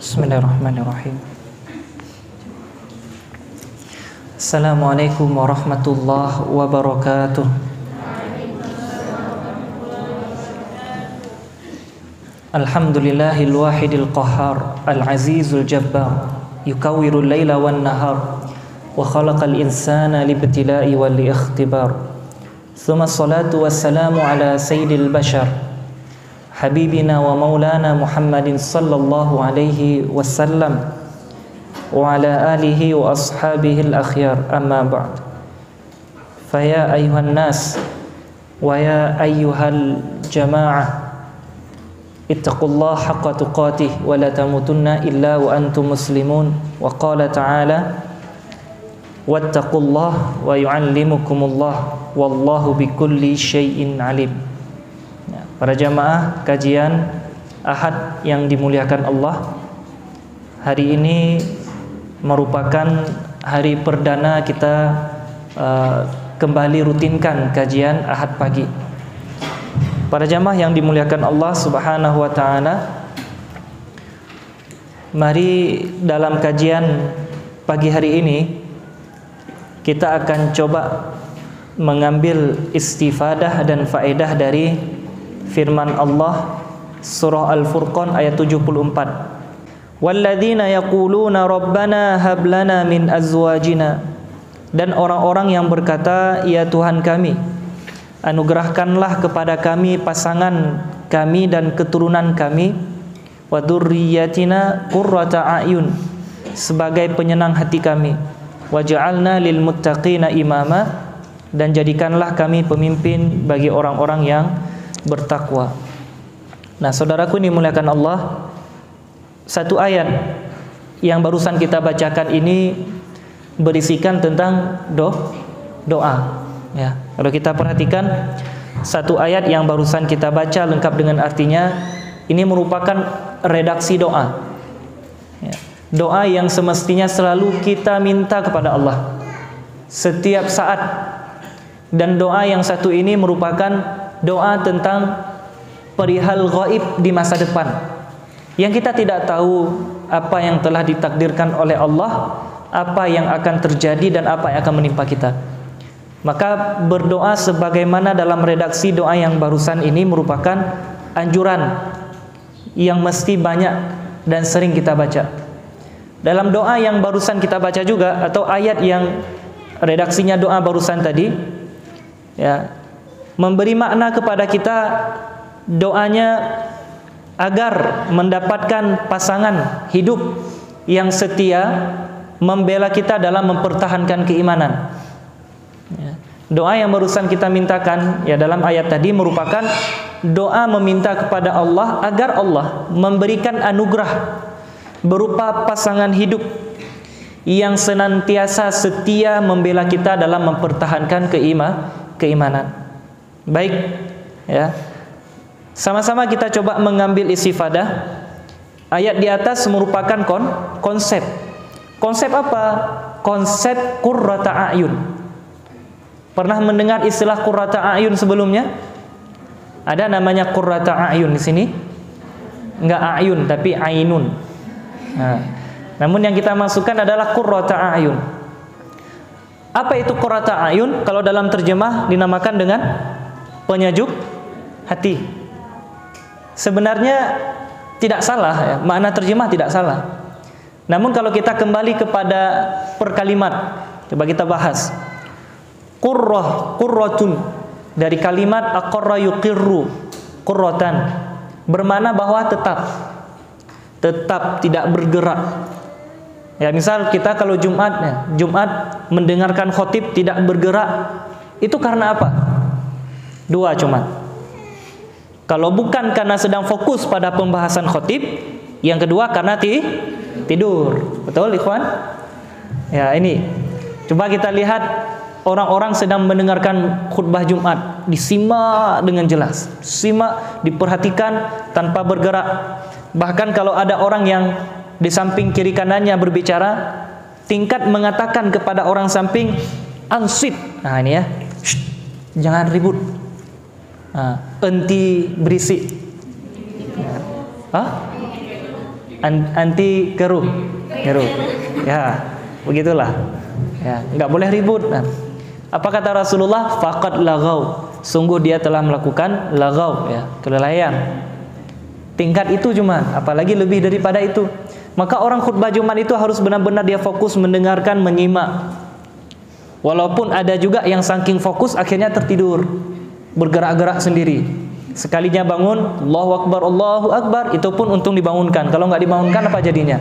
Bismillahirrahmanirrahim. Assalamualaikum warahmatullahi wabarakatuh. Alhamdulillahil wahidil qahhar, al-azizul jabbar, yukawwirul laila wan nahar, wa khalaqal insana libtila'i wal ikhtibar. Tsumma salatu wassalamu ala sayyidil bashar, habibina wa maulana Muhammadin sallallahu alaihi wasallam wa ala alihi wa ashabihi al-akhyar, amma ba'd. Faya ayuhan nas wa ya ayyuhal jama'ah, ittaqullaha haqqa tuqatih wa la tamutunna illa wa antum muslimun. Wa qala ta'ala, wattaqullaha wa yu'allimukumullah wallahu bikulli syai'in alim. Para jamaah kajian Ahad yang dimuliakan Allah, hari ini merupakan hari perdana kita kembali rutinkan kajian Ahad pagi. Para jamaah yang dimuliakan Allah Subhanahu wa taala, mari dalam kajian pagi hari ini kita akan coba mengambil istifadah dan faedah dari firman Allah surah Al-Furqan ayat 74. Walladzina yaquluna rabbana hab lana min azwajina, dan orang-orang yang berkata, ya Tuhan kami, anugerahkanlah kepada kami pasangan kami dan keturunan kami, wa dzurriyyatina qurrata a'yun, sebagai penyenang hati kami, waj'alna lil muttaqina imama, dan jadikanlah kami pemimpin bagi orang-orang yang bertakwa. Nah, saudaraku dimuliakan Allah, satu ayat yang barusan kita bacakan ini berisikan tentang doa. Ya, kalau kita perhatikan satu ayat yang barusan kita baca lengkap dengan artinya, ini merupakan redaksi doa. Ya, doa yang semestinya selalu kita minta kepada Allah setiap saat. Dan doa yang satu ini merupakan doa tentang perihal gaib di masa depan, yang kita tidak tahu apa yang telah ditakdirkan oleh Allah, apa yang akan terjadi dan apa yang akan menimpa kita. Maka berdoa sebagaimana dalam redaksi doa yang barusan ini merupakan anjuran yang mesti banyak dan sering kita baca. Dalam doa yang barusan kita baca juga, atau ayat yang redaksinya doa barusan tadi, ya, memberi makna kepada kita doanya agar mendapatkan pasangan hidup yang setia, membela kita dalam mempertahankan keimanan. Ya, doa yang barusan kita mintakan ya dalam ayat tadi merupakan doa meminta kepada Allah agar Allah memberikan anugerah berupa pasangan hidup yang senantiasa setia membela kita dalam mempertahankan keimanan. Baik, ya. Sama-sama kita coba mengambil istifadah. Ayat di atas merupakan konsep. Konsep apa? Konsep qurrata a'yun. Pernah mendengar istilah qurrata a'yun sebelumnya? Ada namanya qurrata a'yun di sini? Enggak a'yun tapi ainun. Nah, namun yang kita masukkan adalah qurrata a'yun. Apa itu qurrata a'yun? Kalau dalam terjemah dinamakan dengan penyejuk hati. Sebenarnya tidak salah ya, makna terjemah tidak salah. Namun kalau kita kembali kepada perkalimat, coba kita bahas. Qurratun, dari kalimat aqarra yuqirru, qurratan, bermakna bahwa tetap tidak bergerak. Ya, misal kita kalau Jumat mendengarkan khotib tidak bergerak, itu karena apa? Dua cuma. Kalau bukan karena sedang fokus pada pembahasan khotib, yang kedua karena tidur. Betul, ikhwan? Ya, ini. Coba kita lihat orang-orang sedang mendengarkan khutbah Jumat, disimak dengan jelas. Simak, diperhatikan tanpa bergerak. Bahkan kalau ada orang yang di samping kiri kanannya berbicara, tingkat mengatakan kepada orang samping, ansit. Nah, ini ya. Jangan ribut. Enti berisik. anti keruh. Ya, begitulah. Ya, nggak boleh ribut. Nah, apa kata Rasulullah? Faqad lagau. Sungguh dia telah melakukan lagau, ya, kelalaian. Tingkat itu cuma, apalagi lebih daripada itu. Maka orang khutbah Jumat itu harus benar-benar dia fokus mendengarkan, menyimak. Walaupun ada juga yang saking fokus akhirnya tertidur, bergerak-gerak sendiri. Sekalinya bangun, Allahu Akbar, itu pun untung dibangunkan. Kalau nggak dibangunkan apa jadinya?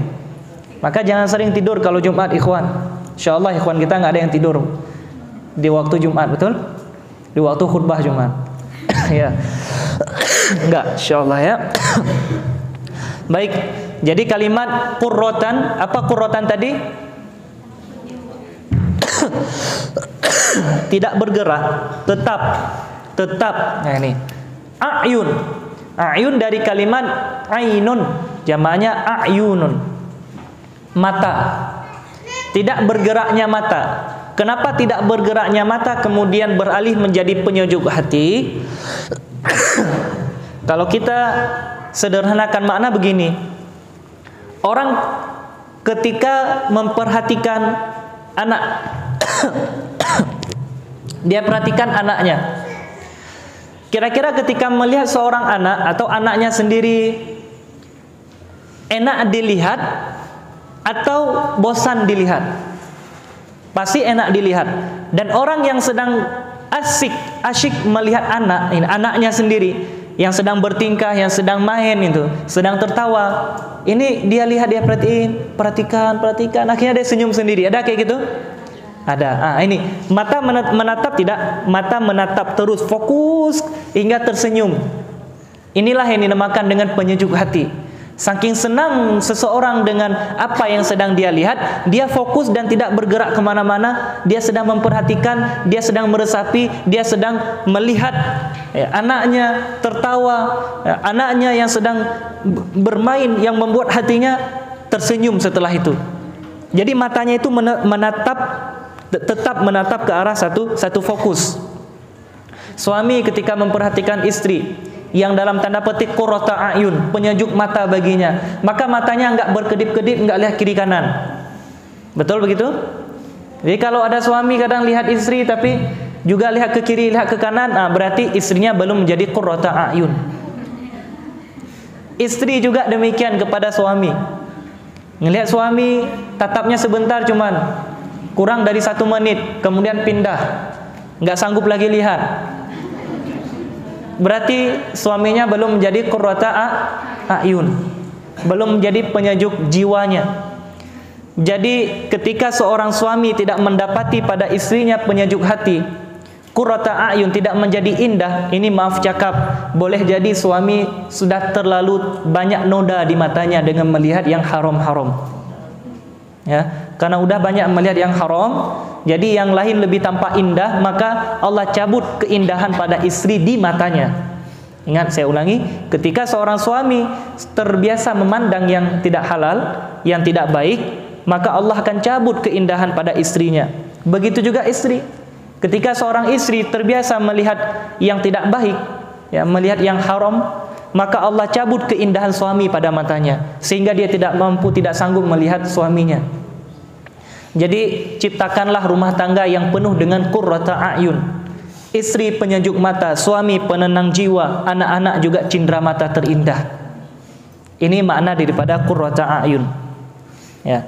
Maka jangan sering tidur kalau Jumat, ikhwan. Insyaallah ikhwan kita nggak ada yang tidur di waktu Jumat, betul? Di waktu khutbah Jumat. Ya. Enggak, insyaallah ya. Baik. Jadi kalimat qurratan, apa qurratan tadi? Tidak bergerak, tetap. Nah ini. A'yun. A'yun dari kalimat ainun, jamaknya a'yunun. Mata. Tidak bergeraknya mata. Kenapa tidak bergeraknya mata kemudian beralih menjadi penyejuk hati? Kalau kita sederhanakan makna begini. Orang ketika memperhatikan anak, dia perhatikan anaknya. Kira-kira ketika melihat seorang anak atau anaknya sendiri, enak dilihat atau bosan dilihat? Pasti enak dilihat. Dan orang yang sedang asyik melihat anaknya sendiri, yang sedang bertingkah, yang sedang main itu, sedang tertawa, ini dia lihat, dia perhatikan, akhirnya dia senyum sendiri. Ada kayak gitu? Ada. Ini mata menatap tidak, mata menatap terus fokus hingga tersenyum. Inilah yang dinamakan dengan penyejuk hati. Saking senang seseorang dengan apa yang sedang dia lihat, dia fokus dan tidak bergerak kemana-mana. Dia sedang memperhatikan, dia sedang meresapi, dia sedang melihat anaknya tertawa, anaknya yang sedang bermain, yang membuat hatinya tersenyum setelah itu. Jadi matanya itu tetap menatap ke arah satu fokus. Suami ketika memperhatikan istri, yang dalam tanda petik qurrata a'yun, penyejuk mata baginya, maka matanya enggak berkedip-kedip, enggak lihat kiri kanan. Betul begitu? Jadi kalau ada suami kadang lihat istri tapi juga lihat ke kiri, lihat ke kanan, berarti istrinya belum menjadi qurrata a'yun. Istri juga demikian kepada suami. Ngelihat suami tatapnya sebentar, cuman kurang dari 1 menit, kemudian pindah, enggak sanggup lagi lihat. Berarti suaminya belum menjadi qurrata a'yun, belum menjadi penyejuk jiwanya. Jadi ketika seorang suami tidak mendapati pada istrinya penyejuk hati, qurrata a'yun, tidak menjadi indah, ini maaf cakap, boleh jadi suami sudah terlalu banyak noda di matanya dengan melihat yang haram-haram. Ya, karena udah banyak melihat yang haram, jadi yang lain lebih tampak indah, maka Allah cabut keindahan pada istri di matanya. Ingat, saya ulangi, ketika seorang suami terbiasa memandang yang tidak halal, yang tidak baik, maka Allah akan cabut keindahan pada istrinya. Begitu juga istri. Ketika seorang istri terbiasa melihat yang tidak baik, ya, melihat yang haram, maka Allah cabut keindahan suami pada matanya, sehingga dia tidak mampu, tidak sanggup melihat suaminya. Jadi ciptakanlah rumah tangga yang penuh dengan qurrata a'yun. Istri penyejuk mata, suami penenang jiwa, anak-anak juga cindera mata terindah. Ini makna daripada qurrata a'yun. Ya.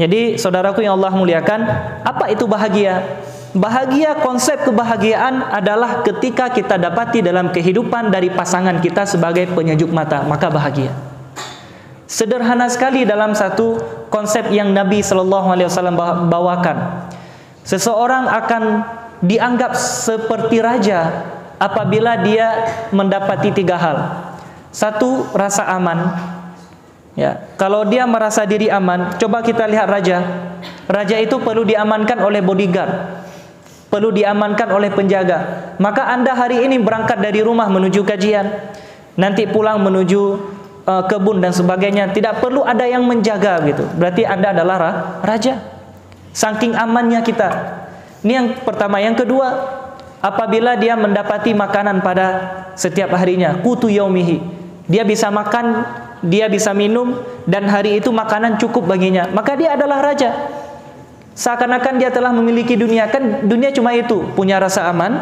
Jadi saudaraku yang Allah muliakan, apa itu bahagia? Bahagia, konsep kebahagiaan adalah ketika kita dapati dalam kehidupan dari pasangan kita sebagai penyejuk mata, maka bahagia. Sederhana sekali dalam satu konsep yang Nabi SAW bawakan. Seseorang akan dianggap seperti raja apabila dia mendapati 3 hal. 1, rasa aman. Ya, kalau dia merasa diri aman, coba kita lihat raja. Raja itu perlu diamankan oleh bodyguard, perlu diamankan oleh penjaga. Maka Anda hari ini berangkat dari rumah menuju kajian, nanti pulang menuju kebun dan sebagainya, tidak perlu ada yang menjaga gitu. Berarti Anda adalah raja. Saking amannya kita. Ini yang pertama. Yang kedua, apabila dia mendapati makanan pada setiap harinya, qutu yaumihi, dia bisa makan dia bisa minum, dan hari itu makanan cukup baginya, maka dia adalah raja. Seakan-akan dia telah memiliki dunia. Kan dunia cuma itu, punya rasa aman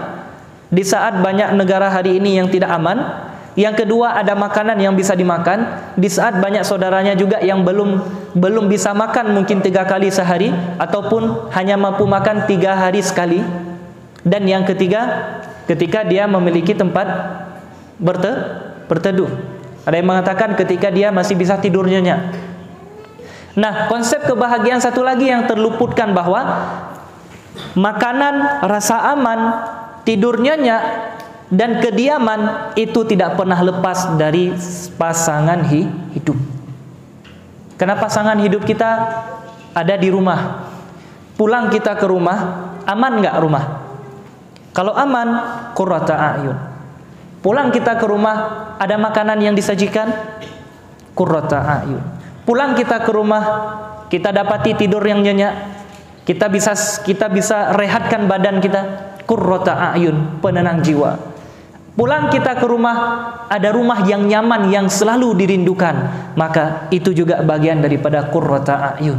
di saat banyak negara hari ini yang tidak aman. Yang kedua, ada makanan yang bisa dimakan di saat banyak saudaranya juga yang belum bisa makan, mungkin 3 kali sehari, ataupun hanya mampu makan 3 hari sekali. Dan yang ketiga, ketika dia memiliki tempat berteduh. Ada yang mengatakan ketika dia masih bisa tidur nyenyak. Nah, konsep kebahagiaan satu lagi yang terluputkan, bahwa makanan, rasa aman, tidur nyenyak, dan kediaman itu tidak pernah lepas dari pasangan hidup. Karena pasangan hidup kita ada di rumah. Pulang kita ke rumah, aman nggak rumah? Kalau aman, qurrata a'yun. Pulang kita ke rumah, ada makanan yang disajikan, qurrata a'yun. Pulang kita ke rumah, kita dapati tidur yang nyenyak, kita bisa rehatkan badan kita, qurrata a'yun, penenang jiwa. Pulang kita ke rumah, ada rumah yang nyaman, yang selalu dirindukan, maka itu juga bagian daripada qurrata a'yun.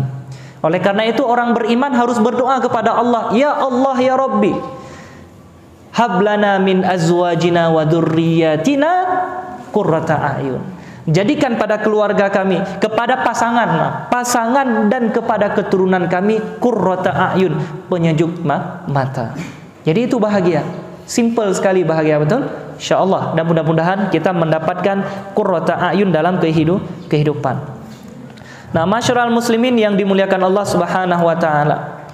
Oleh karena itu, orang beriman harus berdoa kepada Allah, ya Allah ya Rabbi, hablana min azwajina wa dzurriyyatina qurrata a'yun. Jadikan pada keluarga kami, kepada pasangan dan kepada keturunan kami, qurrata a'yun, penyejuk mata. Jadi itu bahagia. Simple sekali bahagia, betul? InsyaAllah. Dan mudah-mudahan kita mendapatkan qurrata a'yun dalam kehidupan. Nah, masyarul muslimin yang dimuliakan Allah Subhanahu wa taala.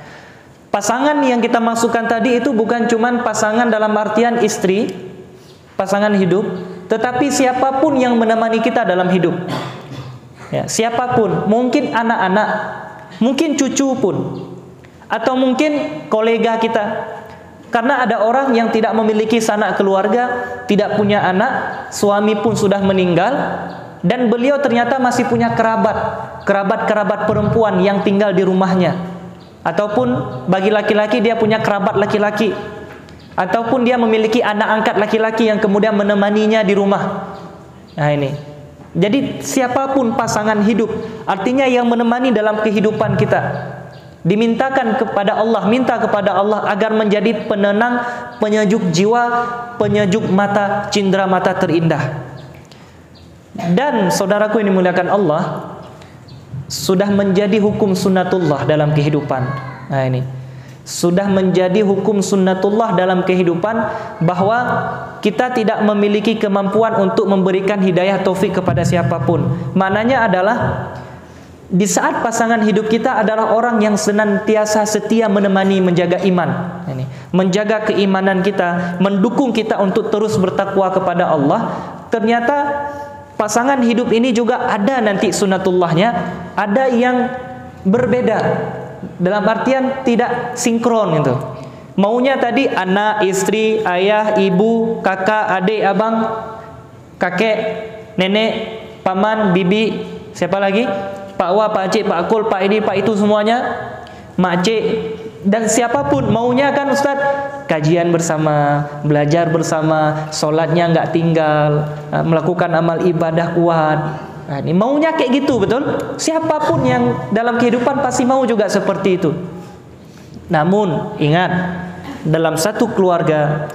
Pasangan yang kita masukkan tadi itu bukan cuman pasangan dalam artian istri, pasangan hidup, tetapi siapapun yang menemani kita dalam hidup. Ya, siapapun, mungkin anak-anak, mungkin cucu pun, atau mungkin kolega kita. Karena ada orang yang tidak memiliki sanak keluarga, tidak punya anak, suami pun sudah meninggal, dan beliau ternyata masih punya kerabat perempuan yang tinggal di rumahnya. Ataupun bagi laki-laki, dia punya kerabat laki-laki, ataupun dia memiliki anak angkat laki-laki yang kemudian menemaninya di rumah. Nah ini, jadi siapapun pasangan hidup, artinya yang menemani dalam kehidupan kita, dimintakan kepada Allah, minta kepada Allah agar menjadi penenang, penyejuk jiwa, penyejuk mata, cindera mata terindah. Dan saudaraku yang dimuliakan Allah, sudah menjadi hukum sunnatullah dalam kehidupan. Nah ini, sudah menjadi hukum sunnatullah dalam kehidupan, bahwa kita tidak memiliki kemampuan untuk memberikan hidayah taufik kepada siapapun. Maknanya adalah, di saat pasangan hidup kita adalah orang yang senantiasa setia menemani, menjaga iman, menjaga keimanan kita, mendukung kita untuk terus bertakwa kepada Allah, ternyata pasangan hidup ini juga ada nanti sunnatullahnya, ada yang berbeda, dalam artian tidak sinkron itu. Maunya tadi anak, istri, ayah, ibu, kakak, adik, abang, kakek, nenek, paman, bibi, siapa lagi? Pak Wah, Pak Cik, Pak Kul, Pak ini, Pak itu semuanya, Mak Cik, dan siapapun maunya kan Ustaz, kajian bersama, belajar bersama, sholatnya nggak tinggal, melakukan amal ibadah kuat. Nah, ini maunya kayak gitu, betul? Siapapun yang dalam kehidupan pasti mau juga seperti itu. Namun ingat, dalam satu keluarga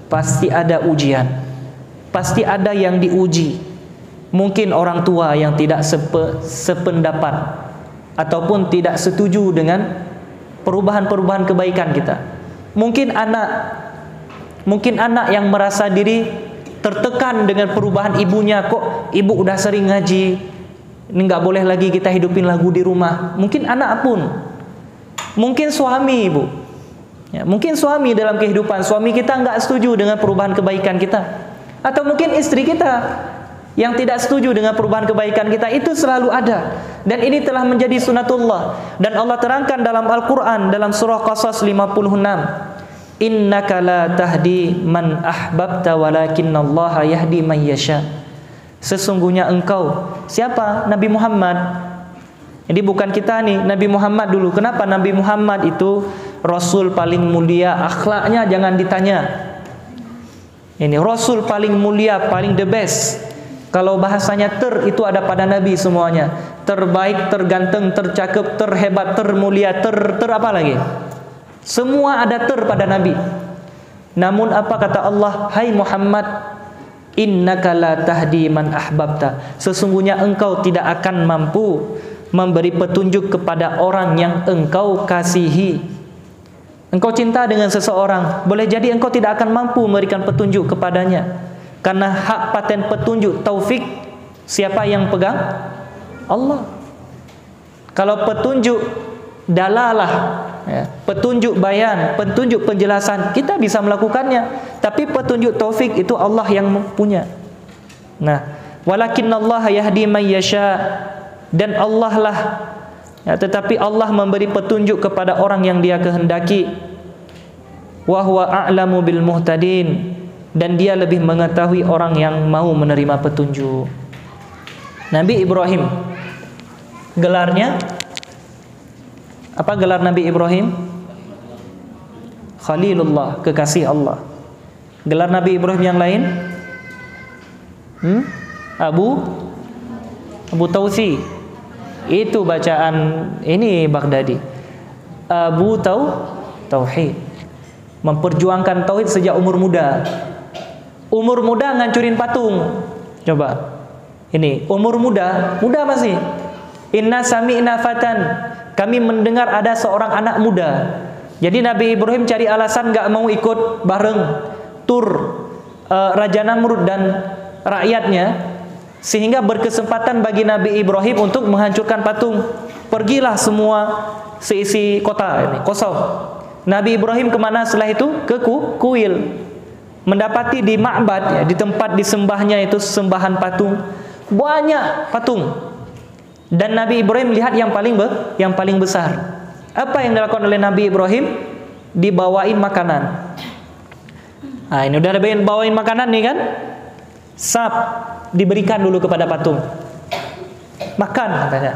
pasti ada ujian, pasti ada yang diuji. Mungkin orang tua yang tidak sependapat ataupun tidak setuju dengan perubahan-perubahan kebaikan kita. Mungkin anak yang merasa diri tertekan dengan perubahan ibunya, kok ibu udah sering ngaji, ini nggak boleh lagi kita hidupin lagu di rumah. Mungkin anak pun, mungkin suami ibu, ya, mungkin suami dalam kehidupan, suami kita nggak setuju dengan perubahan kebaikan kita, atau mungkin istri kita yang tidak setuju dengan perubahan kebaikan kita. Itu selalu ada, dan ini telah menjadi sunnatullah. Dan Allah terangkan dalam Al-Quran, dalam surah Qasas 56, innaka la tahdi man ahbabta walakinnallaha yahdi man yasha. Sesungguhnya engkau, siapa? Nabi Muhammad. Jadi bukan kita nih, Nabi Muhammad dulu. Kenapa Nabi Muhammad itu Rasul paling mulia, akhlaknya jangan ditanya. Ini Rasul paling mulia, paling the best. Kalau bahasanya itu ada pada Nabi semuanya. Terbaik, terganteng, tercakap, terhebat, termulia, ter apa lagi? Semua ada pada Nabi. Namun apa kata Allah? Hai Muhammad, innaka la tahdi man ahbabta. Sesungguhnya engkau tidak akan mampu memberi petunjuk kepada orang yang engkau kasihi. Engkau cinta dengan seseorang, boleh jadi engkau tidak akan mampu memberikan petunjuk kepadanya. Karena hak paten petunjuk taufik siapa yang pegang? Allah. Kalau petunjuk dalalah, ya, petunjuk bayan, petunjuk penjelasan, kita bisa melakukannya. Tapi petunjuk taufik itu Allah yang punya. Nah, walakinnallaha yahdi man yasha, dan Allah lah, ya, tetapi Allah memberi petunjuk kepada orang yang Dia kehendaki. Wa huwa a'lamu bil muhtadin, dan Dia lebih mengetahui orang yang mau menerima petunjuk. Nabi Ibrahim, gelarnya apa gelar Nabi Ibrahim? Khalilullah, kekasih Allah. Gelar Nabi Ibrahim yang lain? Abu Tausi. Itu bacaan ini Baghdadi. Abu Tauhid. Memperjuangkan tauhid sejak umur muda. Umur muda ngancurin patung. Coba. Ini umur muda masih. Inna sami'na fatan. Kami mendengar ada seorang anak muda. Jadi Nabi Ibrahim cari alasan gak mau ikut bareng tur Raja Namrud dan rakyatnya, sehingga berkesempatan bagi Nabi Ibrahim untuk menghancurkan patung. Pergilah semua seisi kota ini kosong. Nabi Ibrahim kemana setelah itu? Ke kuil. Mendapati di ma'bad, ya, di tempat disembahnya itu sembahan patung, banyak patung. Dan Nabi Ibrahim lihat yang paling besar. Apa yang dilakukan oleh Nabi Ibrahim? Dibawain makanan. Nah, ini udah bawain makanan nih kan? Sap, diberikan dulu kepada patung. Makan katanya.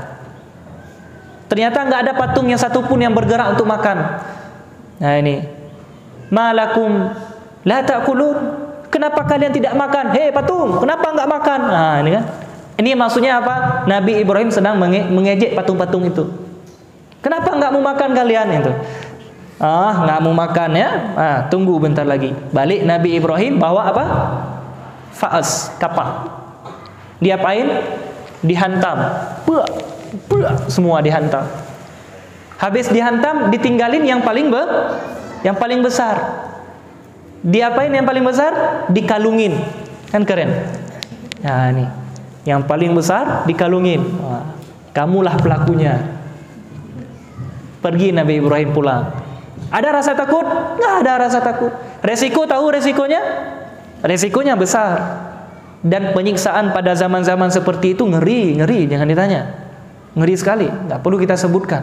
Ternyata nggak ada patung yang satupun yang bergerak untuk makan. Nah ini, malakum la ta'kulun. Kenapa kalian tidak makan? Hei patung, kenapa enggak makan? Nah, ini kan. Ini maksudnya apa? Nabi Ibrahim sedang mengejek patung-patung itu. Kenapa enggak mau makan kalian itu? Enggak mau makan ya? Tunggu bentar lagi. Balik Nabi Ibrahim bawa apa? Fa'as, kapak. Diapain? Dihantam. Semua dihantam. Habis dihantam, ditinggalin yang paling besar. Diapain yang paling besar? Dikalungin. Kan keren. Nah ini, yang paling besar dikalungin. Kamulah pelakunya. Pergi Nabi Ibrahim pulang. Ada rasa takut? Nggak ada rasa takut. Resiko, tahu resikonya? Resikonya besar. Dan penyiksaan pada zaman-zaman seperti itu ngeri, jangan ditanya. Ngeri sekali, nggak perlu kita sebutkan.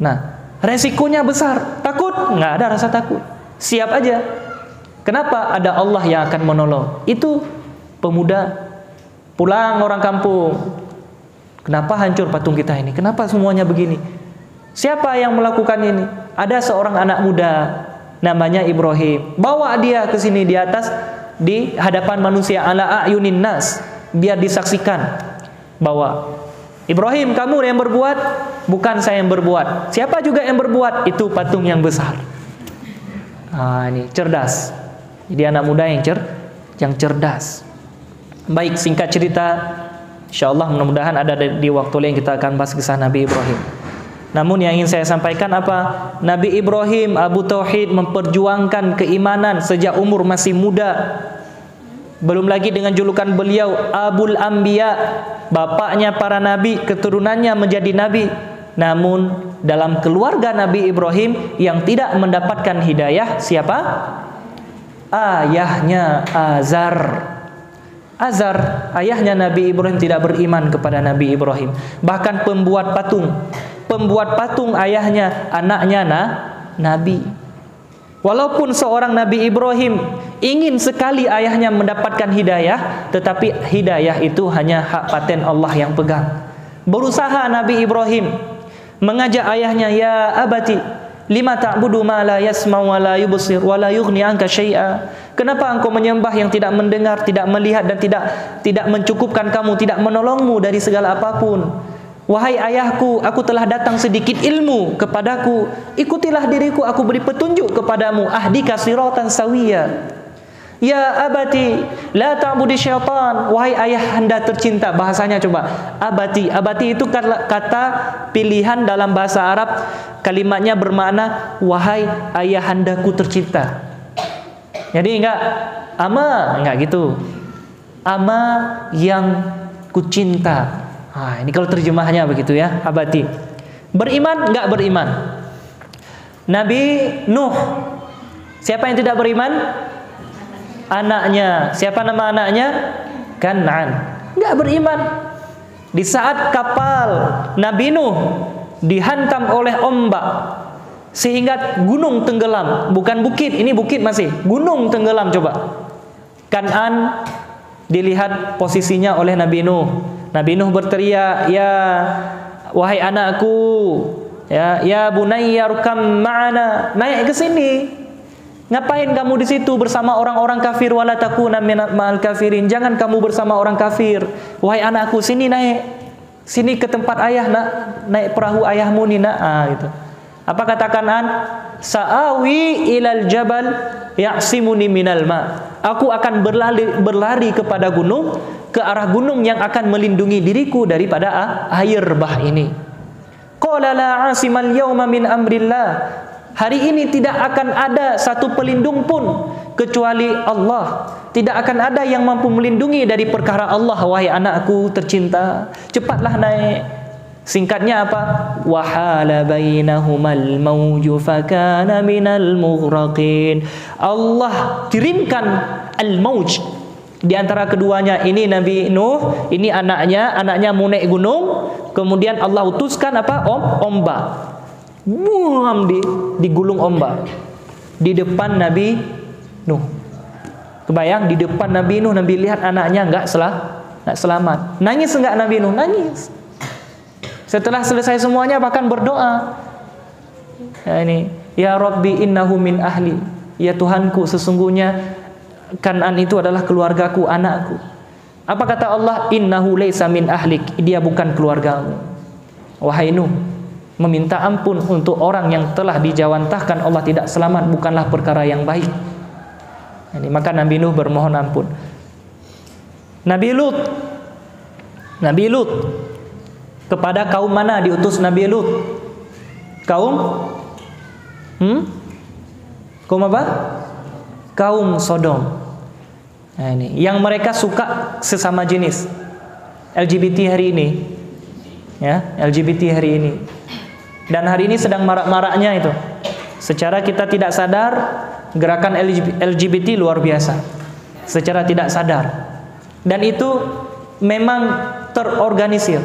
Nah, resikonya besar. Takut? Nggak ada rasa takut. Siap aja. Kenapa? Ada Allah yang akan menolong. Itu pemuda pulang orang kampung. Kenapa hancur patung kita ini? Kenapa semuanya begini? Siapa yang melakukan ini? Ada seorang anak muda namanya Ibrahim. Bawa dia ke sini di atas, di hadapan manusia, ala ayunin nas, biar disaksikan bahwa Ibrahim, kamu yang berbuat, bukan saya yang berbuat. Siapa juga yang berbuat? Itu patung yang besar. Ini cerdas. Jadi anak muda yang cerdas. Baik, singkat cerita, insyaallah mudah-mudahan ada di waktu lain kita akan bahas kisah Nabi Ibrahim. Namun yang ingin saya sampaikan apa? Nabi Ibrahim, Abu Tauhid, memperjuangkan keimanan sejak umur masih muda. Belum lagi dengan julukan beliau Abul Anbiya, bapaknya para nabi, keturunannya menjadi nabi. Namun dalam keluarga Nabi Ibrahim yang tidak mendapatkan hidayah siapa? Ayahnya Azar. Azar, ayahnya Nabi Ibrahim tidak beriman kepada Nabi Ibrahim. Bahkan pembuat patung ayahnya, anaknya Nabi. Walaupun seorang Nabi Ibrahim ingin sekali ayahnya mendapatkan hidayah, tetapi hidayah itu hanya hak paten Allah yang pegang. Berusaha Nabi Ibrahim mengajak ayahnya, ya abati Lima ta'budu ma la yasma'u wa la yubsir wa la yughni anka syai'a. Kenapa engkau menyembah yang tidak mendengar, tidak melihat dan tidak mencukupkan kamu, tidak menolongmu dari segala apapun? Wahai ayahku, aku telah datang sedikit ilmu kepadaku. Ikutilah diriku, aku beri petunjuk kepadamu. Ahdika siratan sawiya. Ya abati, la ta'budi syaitan. Wahai ayahanda tercinta. Bahasanya coba, abati. Abati itu kata pilihan dalam bahasa Arab. Kalimatnya bermakna wahai ayahandaku tercinta. Jadi enggak ama, enggak gitu. Ama yang kucinta. Nah, ini kalau terjemahnya begitu ya, abati. Beriman enggak beriman? Nabi Nuh. Siapa yang tidak beriman? Anaknya. Siapa nama anaknya? Kan'an. Enggak beriman. Di saat kapal Nabi Nuh dihantam oleh ombak sehingga gunung tenggelam, bukan bukit, ini bukit masih, gunung tenggelam coba. Kan'an dilihat posisinya oleh Nabi Nuh. Nabi Nuh berteriak, "Ya wahai anakku, ya bunayya rukam ma'ana." Naik ke sini. Ngapain kamu di situ bersama orang-orang kafir? Wala takuna ma'al kafirin. Jangan kamu bersama orang kafir. Wahai anakku, sini naik. Sini ke tempat ayah, nak. Naik perahu ayahmu nih, nak. Gitu. Apa kata Kan'an? Sa'awi ilal jabal ya'simuni minal ma. Aku akan berlari kepada gunung, ke arah gunung yang akan melindungi diriku daripada air bah ini. Qala la 'asimal yawma min amrillah. Hari ini tidak akan ada satu pelindung pun kecuali Allah. Tidak akan ada yang mampu melindungi dari perkara Allah. Wahai anakku tercinta, cepatlah naik. Singkatnya apa? Wahala bainahumal mawju fakana minal mughraqin. Allah kirimkan al-mawj di antara keduanya. Ini Nabi Nuh, ini anaknya mau naik gunung. Kemudian Allah utuskan apa? Ombak. Muam digulung ombak di depan Nabi Nuh. Kebayang di depan Nabi Nuh, Nabi lihat anaknya enggak selamat. Nangis enggak Nabi Nuh? Nangis. Setelah selesai semuanya bahkan berdoa. Ya ini, ya Rabbi innahu min ahli. Ya Tuhanku, sesungguhnya Kan'an itu adalah keluargaku, anakku. Apa kata Allah? Innahu laysa min ahlik. Dia bukan keluargamu. Wahai Nuh, meminta ampun untuk orang yang telah dijawantahkan Allah tidak selamat bukanlah perkara yang baik. Ini maka Nabi Nuh bermohon ampun. Nabi Lut kepada kaum mana diutus Nabi Lut? Kaum kaum apa? Kaum Sodom. Nah, ini yang mereka suka sesama jenis. LGBT hari ini. Ya, LGBT hari ini. Dan hari ini sedang marak-maraknya itu. Secara kita tidak sadar, gerakan LGBT luar biasa. Secara tidak sadar. Dan itu memang terorganisir.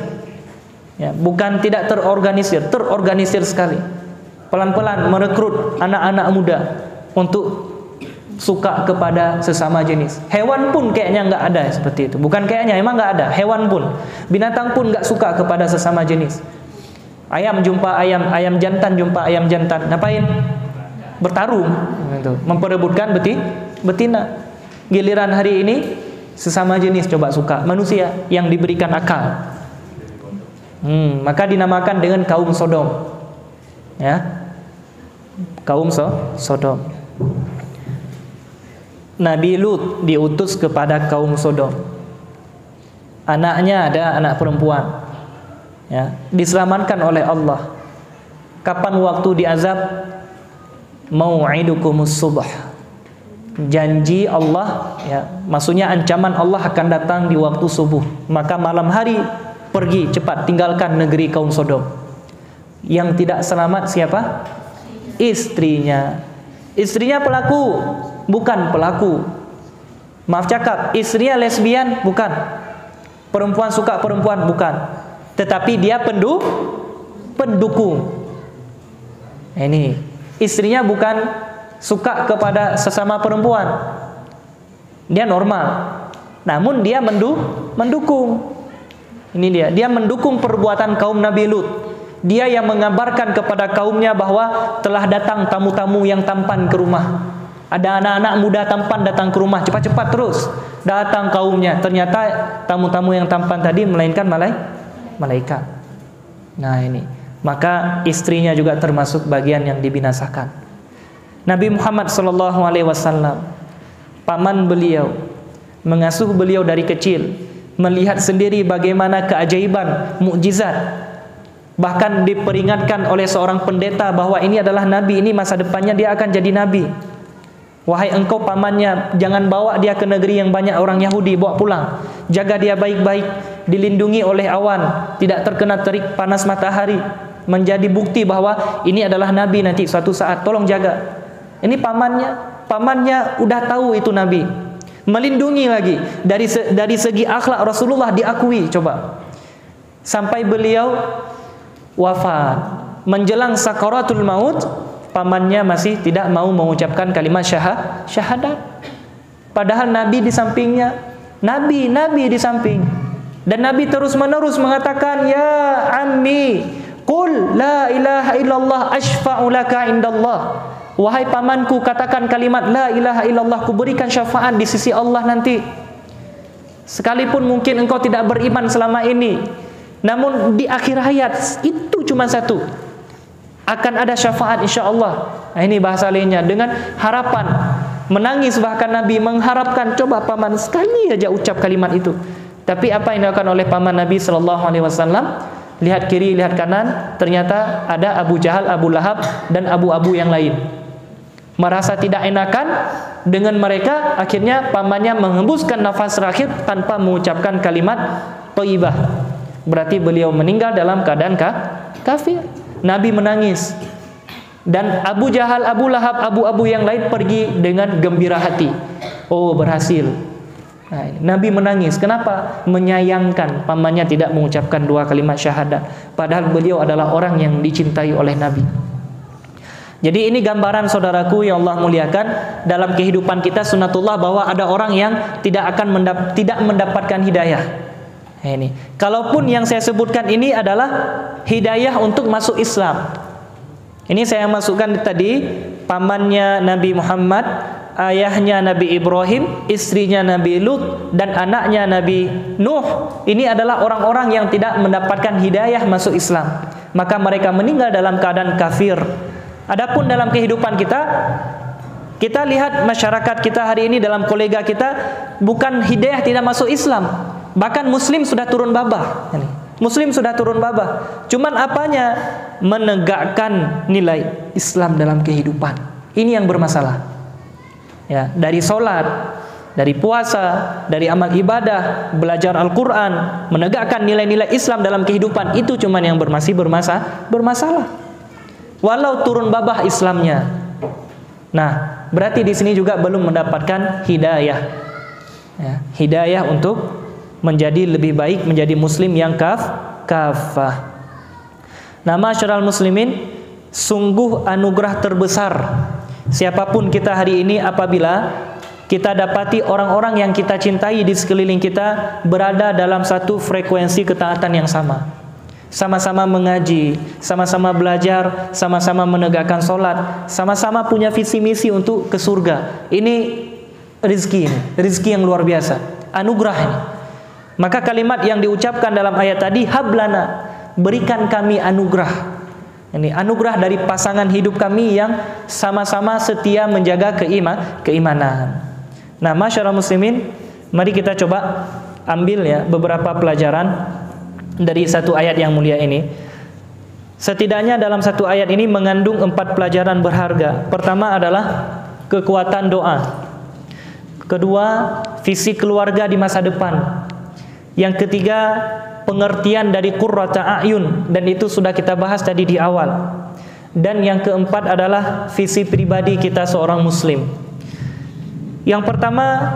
Ya, bukan tidak terorganisir, terorganisir sekali. Pelan-pelan merekrut anak-anak muda untuk suka kepada sesama jenis. Hewan pun kayaknya nggak ada seperti itu. Bukan kayaknya, emang nggak ada. Hewan pun, binatang pun nggak suka kepada sesama jenis. Ayam jumpa ayam jantan jumpa ayam jantan. Ngapain? Bertarung, gitu. Memperebutkan betina. Giliran hari ini sesama jenis coba suka manusia yang diberikan akal. Maka dinamakan dengan kaum Sodom. Ya. Kaum Sodom. Nabi Lut diutus kepada kaum Sodom. Anaknya ada anak perempuan. Ya, diselamatkan oleh Allah. Kapan waktu diazab? Mau'idukumus subh. Janji Allah, ya, maksudnya ancaman Allah akan datang di waktu subuh. Maka malam hari pergi cepat tinggalkan negeri kaum Sodom. Yang tidak selamat siapa? Istrinya. Istrinya pelaku, bukan pelaku. Maaf cakap, istrinya lesbian, bukan. Perempuan suka perempuan, bukan. Tetapi dia pendukung. Ini istrinya bukan suka kepada sesama perempuan. Dia normal. Namun dia mendukung. Ini dia mendukung perbuatan kaum Nabi Lut. Dia yang mengabarkan kepada kaumnya bahwa telah datang tamu-tamu yang tampan ke rumah. Ada anak-anak muda tampan datang ke rumah, cepat-cepat terus datang kaumnya. Ternyata tamu-tamu yang tampan tadi melainkan malaikat. Nah ini, maka istrinya juga termasuk bagian yang dibinasakan. Nabi Muhammad SAW, paman beliau, mengasuh beliau dari kecil, melihat sendiri bagaimana keajaiban, mukjizat. Bahkan diperingatkan oleh seorang pendeta bahwa ini adalah nabi, ini masa depannya dia akan jadi nabi. Wahai engkau pamannya, jangan bawa dia ke negeri yang banyak orang Yahudi, bawa pulang. Jaga dia baik-baik, dilindungi oleh awan, tidak terkena terik panas matahari, menjadi bukti bahwa ini adalah nabi nanti suatu saat, tolong jaga. Ini pamannya udah tahu itu nabi. Melindungi lagi dari segi akhlak Rasulullah diakui, coba. Sampai beliau wafat, menjelang sakaratul maut, pamannya masih tidak mau mengucapkan kalimat syahadat. Padahal Nabi di sampingnya, Nabi di samping. Dan Nabi terus-menerus mengatakan, ya ammi, qul la ilaha illallah ashfa'u laka indallah. Wahai pamanku, katakan kalimat la ilaha illallah, kuberikan syafaat di sisi Allah nanti. Sekalipun mungkin engkau tidak beriman selama ini, namun di akhir hayat itu cuma satu, akan ada syafaat insyaAllah. Nah ini bahasa lainnya, dengan harapan, menangis bahkan Nabi mengharapkan, coba paman sekali aja ucap kalimat itu. Tapi apa yang dilakukan oleh paman Nabi SAW? Lihat kiri, lihat kanan, ternyata ada Abu Jahal, Abu Lahab, dan abu-abu yang lain. Merasa tidak enakan dengan mereka, akhirnya pamannya menghembuskan nafas terakhir tanpa mengucapkan kalimat thayyibah. Berarti beliau meninggal dalam keadaan kafir. Nabi menangis. Dan Abu Jahal, Abu Lahab, abu-abu yang lain pergi dengan gembira hati. Oh, berhasil. Nah, Nabi menangis. Kenapa? Menyayangkan pamannya tidak mengucapkan dua kalimat syahadat. Padahal beliau adalah orang yang dicintai oleh Nabi. Jadi ini gambaran saudaraku yang Allah muliakan, dalam kehidupan kita sunnatullah bahwa ada orang yang tidak mendapatkan hidayah. Ini, kalaupun yang saya sebutkan ini adalah hidayah untuk masuk Islam. Ini saya masukkan tadi, pamannya Nabi Muhammad, ayahnya Nabi Ibrahim, istrinya Nabi Lut, dan anaknya Nabi Nuh. Ini adalah orang-orang yang tidak mendapatkan hidayah masuk Islam. Maka mereka meninggal dalam keadaan kafir. Adapun dalam kehidupan kita lihat masyarakat kita hari ini, dalam kolega kita, bukan hidayah tidak masuk Islam, bahkan Muslim sudah turun babah. Muslim sudah turun babah. Cuman apanya? Menegakkan nilai Islam dalam kehidupan. Ini yang bermasalah. Ya, dari sholat, dari puasa, dari amal ibadah, belajar Al-Quran, menegakkan nilai-nilai Islam dalam kehidupan, itu cuman yang bermasalah. Walau turun babah Islamnya. Nah, berarti di sini juga belum mendapatkan hidayah. Ya, hidayah untuk menjadi lebih baik, menjadi muslim yang kafah. Nah, masyarul muslimin, sungguh anugerah terbesar siapapun kita hari ini apabila kita dapati orang-orang yang kita cintai di sekeliling kita berada dalam satu frekuensi ketaatan yang sama. Sama-sama mengaji, sama-sama belajar, sama-sama menegakkan sholat, sama-sama punya visi misi untuk ke surga. Ini rezeki yang luar biasa, anugerah ini. Maka kalimat yang diucapkan dalam ayat tadi, hablana, berikan kami anugerah. Ini anugerah dari pasangan hidup kami yang sama-sama setia menjaga keimanan. Nah, masyarakat muslimin, mari kita coba ambil ya beberapa pelajaran dari satu ayat yang mulia ini. Setidaknya dalam satu ayat ini mengandung 4 pelajaran berharga. Pertama adalah kekuatan doa. Kedua, visi keluarga di masa depan. Yang ketiga, pengertian dari qurrata a'yun, dan itu sudah kita bahas tadi di awal. Dan yang keempat adalah visi pribadi kita seorang muslim. Yang pertama,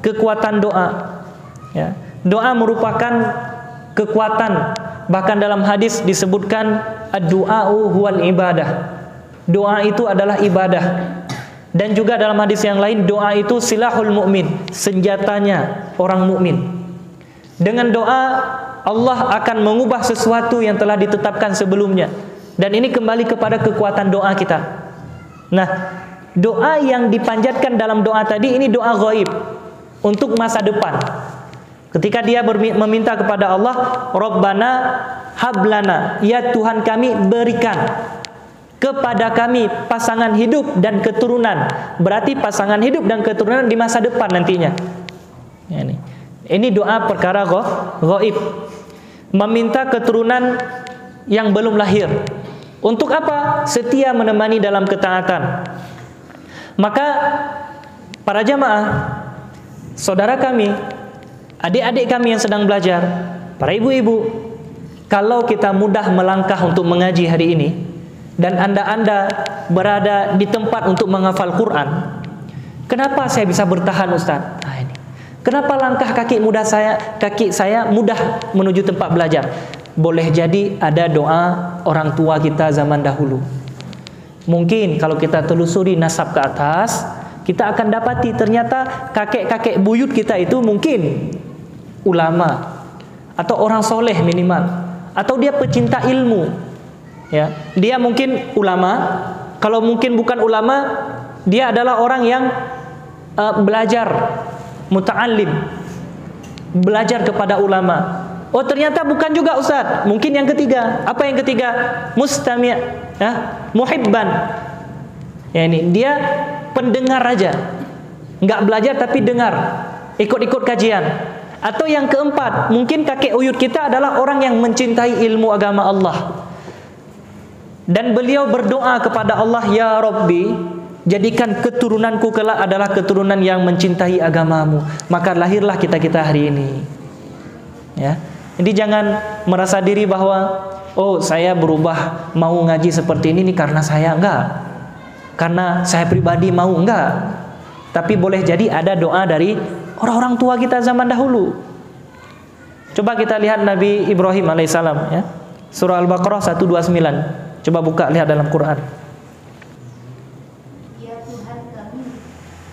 kekuatan doa. Ya, doa merupakan kekuatan. Bahkan dalam hadis disebutkan ad-du'a'u huwal ibadah. Doa itu adalah ibadah. Dan juga dalam hadis yang lain, doa itu silahul mu'min, senjatanya orang mukmin. Dengan doa Allah akan mengubah sesuatu yang telah ditetapkan sebelumnya. Dan ini kembali kepada kekuatan doa kita. Nah, doa yang dipanjatkan dalam doa tadi ini doa ghaib untuk masa depan. Ketika dia meminta kepada Allah, Rabbana hablana, ya Tuhan kami berikan kepada kami pasangan hidup dan keturunan. Berarti pasangan hidup dan keturunan di masa depan nantinya. Ini doa perkara ghaib. Meminta keturunan yang belum lahir. Untuk apa? Setia menemani dalam ketaatan. Maka para jamaah, saudara kami, adik-adik kami yang sedang belajar, para ibu-ibu, kalau kita mudah melangkah untuk mengaji hari ini, dan anda berada di tempat untuk menghafal Quran, kenapa saya bisa bertahan, Ustaz? Nah, ini. Kenapa langkah kaki saya mudah menuju tempat belajar? Boleh jadi ada doa orang tua kita zaman dahulu. Mungkin kalau kita telusuri nasab ke atas, kita akan dapati ternyata kakek-kakek buyut kita itu mungkin ulama atau orang soleh minimal, atau dia pecinta ilmu. Ya, dia mungkin ulama. Kalau mungkin bukan ulama, dia adalah orang yang belajar, muta'allim, belajar kepada ulama. Oh, ternyata bukan juga, Ustaz. Mungkin yang ketiga. Apa yang ketiga? Mustami', muhibban. Ya, ini dia pendengar aja, nggak belajar tapi dengar, ikut-ikut kajian. Atau yang keempat, mungkin kakek uyut kita adalah orang yang mencintai ilmu agama Allah, dan beliau berdoa kepada Allah, ya Rabbi, jadikan keturunanku kelak adalah keturunan yang mencintai agamamu. Maka lahirlah kita hari ini. Ya, jadi jangan merasa diri bahwa oh, saya berubah mau ngaji seperti ini karena saya, enggak. Karena saya pribadi mau, enggak. Tapi boleh jadi ada doa dari orang-orang tua kita zaman dahulu. Coba kita lihat Nabi Ibrahim alaihissalam, ya. Surah Al-Baqarah 129. Coba buka, lihat dalam Quran. Ya Tuhan kami,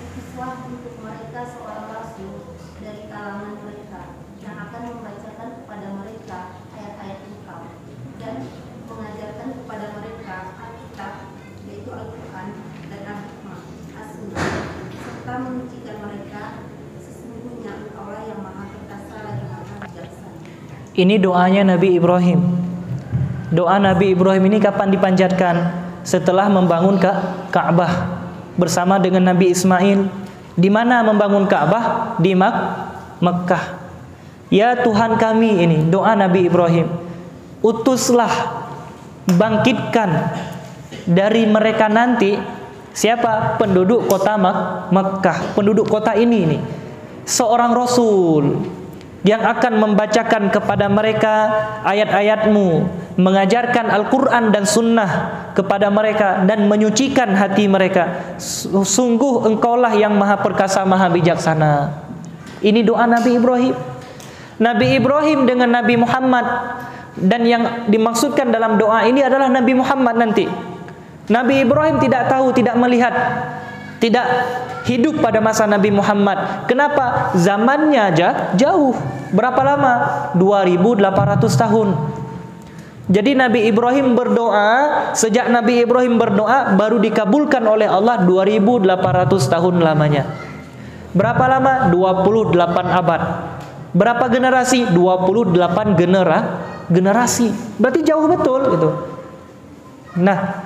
utuslah untuk mereka seorang rasul dari kalangan mereka yang akan membacakan kepada mereka ayat-ayat Engkau dan mengajarkan kepada mereka Alkitab, yaitu Al-Quran, dan Al-Hikmah, As-Sunnah, serta menyucikan mereka. Sesungguhnya Engkaulah yang maha perkasa lagi maha bijaksana. Ini doanya Nabi Ibrahim. Doa Nabi Ibrahim ini kapan dipanjatkan? Setelah membangun Ka'bah bersama dengan Nabi Ismail. Di mana membangun Ka'bah? Di Mekkah. Ya Tuhan kami, ini doa Nabi Ibrahim. Utuslah, bangkitkan dari mereka nanti siapa? Penduduk kota Mekkah, penduduk kota ini seorang rasul yang akan membacakan kepada mereka ayat-ayat-Mu, mengajarkan Al-Quran dan Sunnah kepada mereka, dan menyucikan hati mereka. Sungguh Engkaulah yang maha perkasa, maha bijaksana. Ini doa Nabi Ibrahim. Nabi Ibrahim dengan Nabi Muhammad, dan yang dimaksudkan dalam doa ini adalah Nabi Muhammad nanti. Nabi Ibrahim tidak tahu, tidak melihat, tidak hidup pada masa Nabi Muhammad. Kenapa? Zamannya jauh. Berapa lama? 2800 tahun. Jadi Nabi Ibrahim berdoa, sejak Nabi Ibrahim berdoa baru dikabulkan oleh Allah 2800 tahun lamanya. Berapa lama? 28 abad. Berapa generasi? 28 generasi. Berarti jauh betul gitu. Nah,